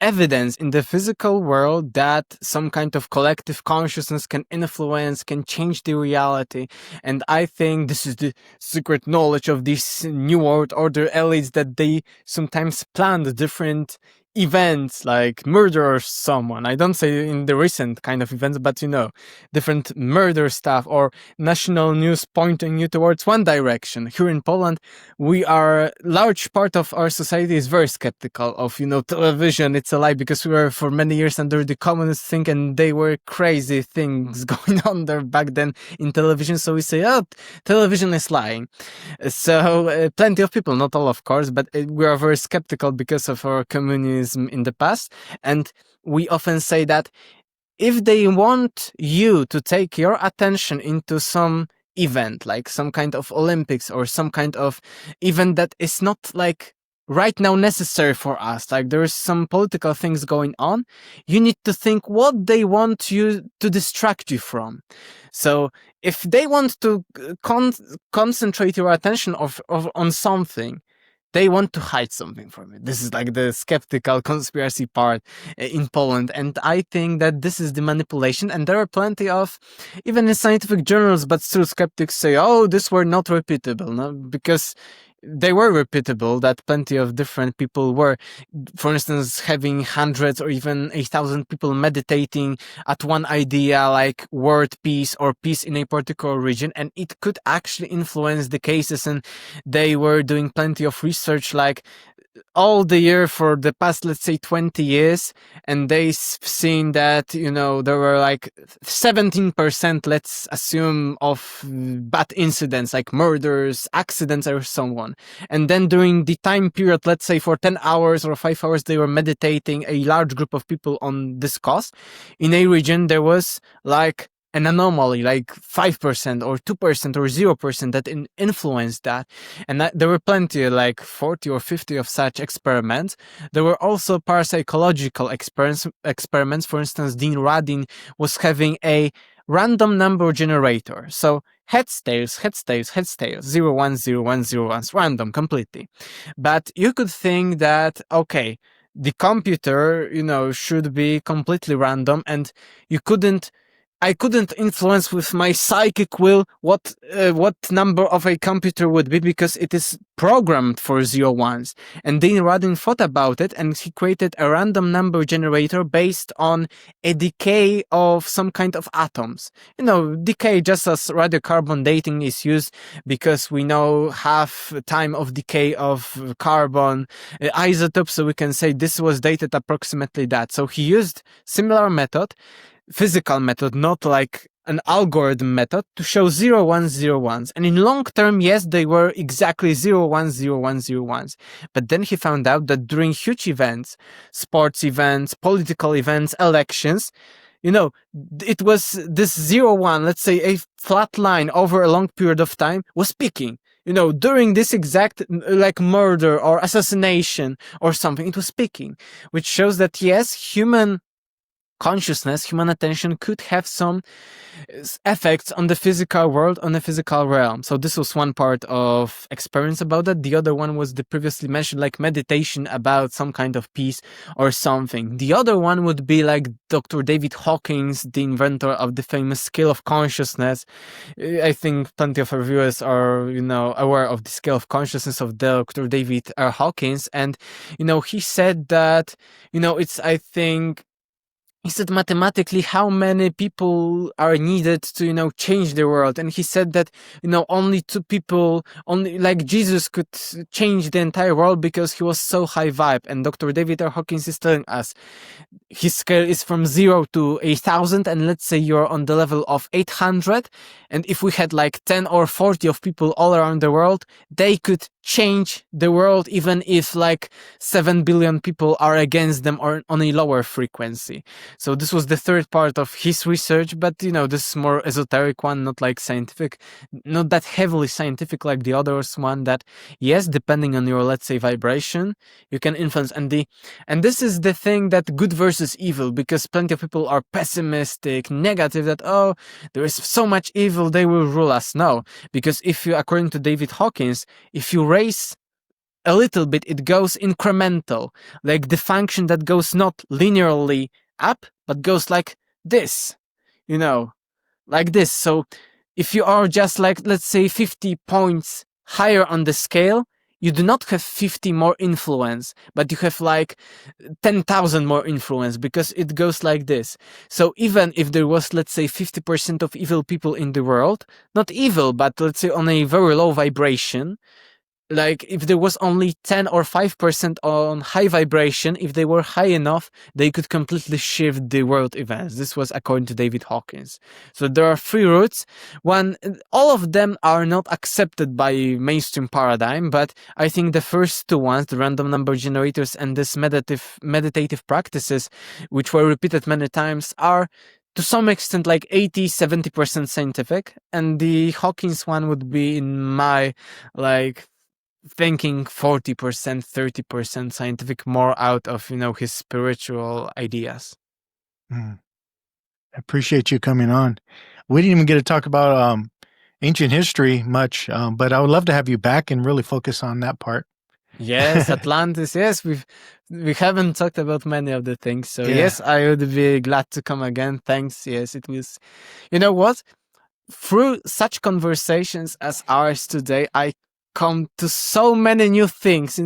S1: evidence in the physical world that some kind of collective consciousness can influence, can change the reality. And I think this is the secret knowledge of these New World Order elites, that they sometimes plan the different events like murder someone. I don't say in the recent kind of events, but different murder stuff or national news pointing you towards one direction. Here in Poland, large part of our society is very skeptical of, television. It's a lie because we were for many years under the communist thing and they were crazy things going on there back then in television. So we say, oh, television is lying. So plenty of people, not all of course, but we are very skeptical because of our communism in the past. And we often say that if they want you to take your attention into some event, like some kind of Olympics or some kind of event that is not like right now necessary for us, like there is some political things going on, you need to think what they want you to distract you from. So if they want to concentrate your attention on something, they want to hide something from you. This is like the skeptical conspiracy part in Poland. And I think that this is the manipulation. And there are plenty of, even in scientific journals, but still skeptics say, oh, this were not repeatable. No? Because they were repeatable, that plenty of different people were, for instance, having hundreds or even 1,000 people meditating at one idea like world peace or peace in a particular region, and it could actually influence the cases. And they were doing plenty of research like all the year for the past, let's say 20 years, and they've seen that, there were like 17%, let's assume, of bad incidents, like murders, accidents, or so on. And then during the time period, let's say for 10 hours or 5 hours, they were meditating, a large group of people on this cause. In a region, there was like an anomaly, like 5% or 2% or 0% that influenced that. And there were plenty, like 40 or 50 of such experiments. There were also parapsychological experiments. For instance, Dean Radin was having a random number generator. So heads, tails, 0, 1, 0, 1, 0, 1, random completely. But you could think that, okay, the computer, should be completely random, and I couldn't influence with my psychic will what number of a computer would be, because it is programmed for 0 1s. And Dean Radin thought about it, and he created a random number generator based on a decay of some kind of atoms. Decay, just as radiocarbon dating is used, because we know half time of decay of carbon isotopes, so we can say this was dated approximately that. So he used similar method, physical method, not like an algorithm method, to show 0 1 0 1s. And in long term, yes, they were exactly 0 1 0 1 0 1s. But then he found out that during huge events, sports events, political events, elections, it was this 0 1, let's say a flat line over a long period of time, was peaking. During this exact like murder or assassination or something, it was peaking, which shows that yes, human consciousness, human attention could have some effects on the physical world, on the physical realm. So this was one part of experience about that. The other one was the previously mentioned, like meditation about some kind of peace or something. The other one would be like Dr. David Hawkins, the inventor of the famous scale of consciousness. I think plenty of our viewers are, aware of the scale of consciousness of Dr. David R. Hawkins. And, he said that, he said mathematically how many people are needed to, change the world. And he said that, only 2 people, only like Jesus could change the entire world because he was so high vibe. And Dr. David R. Hawkins is telling us his scale is from 0 to 1,000. And let's say you're on the level of 800. And if we had like 10 or 40 of people all around the world, they could change the world, even if like 7 billion people are against them or on a lower frequency. So this was the third part of his research, but this is more esoteric one, not like scientific, not that heavily scientific like the others one, that yes, depending on your, let's say, vibration, you can influence. And this is the thing, that good versus evil, because plenty of people are pessimistic, negative, that, oh, there is so much evil, they will rule us. No, because if you, according to David Hawkins, if you raise a little bit, it goes incremental, like the function that goes not linearly up, but goes like this, like this. So if you are just like, let's say, 50 points higher on the scale, you do not have 50 more influence, but you have like 10,000 more influence, because it goes like this. So even if there was, let's say, 50% of evil people in the world, not evil, but let's say on a very low vibration, like if there was only 10 or 5% on high vibration, if they were high enough, they could completely shift the world events. This was according to David Hawkins. So there are three routes. One, all of them are not accepted by mainstream paradigm, but I think the first two ones, the random number generators and this meditative practices, which were repeated many times, are to some extent like 80-70% scientific, and the Hawkins one would be, in my like thinking, 40%, 30% scientific, more out of, his spiritual ideas.
S3: I appreciate you coming on. We didn't even get to talk about ancient history much, but I would love to have you back and really focus on that part.
S1: Yes, Atlantis. Yes, we haven't talked about many of the things. So yes, I would be glad to come again. Thanks. Yes, it was. You know what? Through such conversations as ours today, I come to so many new things.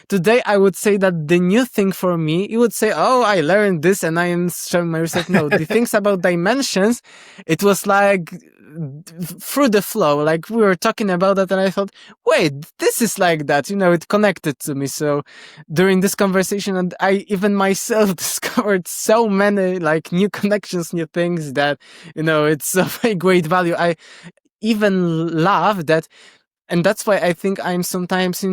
S1: Today I would say that the new thing for me, you would say, oh, I learned this and I am showing my research. No, the things about dimensions, it was like through the flow, like we were talking about that and I thought, wait, this is like that, it connected to me. So during this conversation, and I even myself discovered so many like new connections, new things that, it's of a great value. I even love that. And that's why I think I'm sometimes,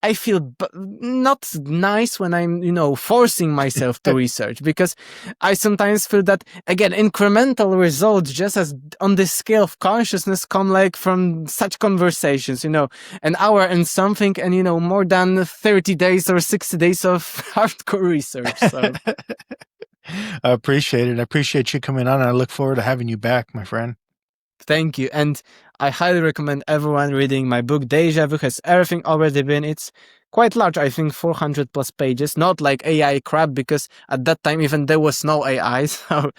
S1: I feel not nice when I'm, forcing myself to research, because I sometimes feel that, again, incremental results, just as on the scale of consciousness, come like from such conversations, an hour and something, and, more than 30 days or 60 days of hardcore research. So.
S3: I appreciate it. I appreciate you coming on. And I look forward to having you back, my friend.
S1: Thank you. And I highly recommend everyone reading my book. Déjà Vu has everything already been. It's quite large, I think 400 plus pages, not like AI crap, because at that time even there was no AI. So,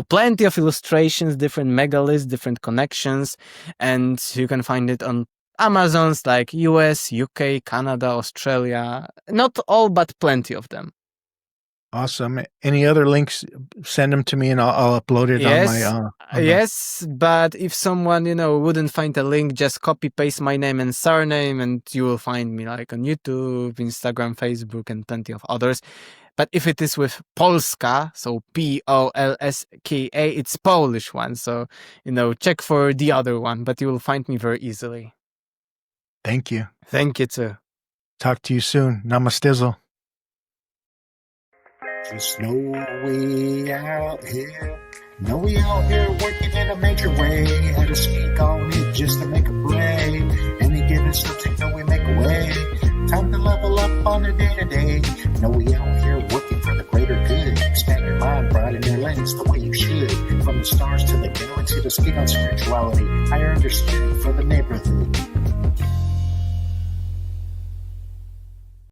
S1: plenty of illustrations, different megalists, different connections, and you can find it on Amazons like US, UK, Canada, Australia. Not all, but plenty of them.
S3: Awesome. Any other links, send them to me and I'll upload it on my...
S1: Yes, but if someone, wouldn't find a link, just copy paste my name and surname and you will find me like on YouTube, Instagram, Facebook, and plenty of others. But if it is with Polska, so Polska, it's Polish one. So, check for the other one, but you will find me very easily.
S3: Thank you.
S1: Thank you too.
S3: Talk to you soon. Namastizzle.
S2: Just know we out here. Know we out here working in a major way. Had to speak on it just to make a play. Any given subject, know we make a way. Time to level up on a day-to-day. Know we out here working for the greater good. Expand your mind, broaden your lens the way you should. From the stars to the galaxy to speak on spirituality. Higher understanding for the neighborhood.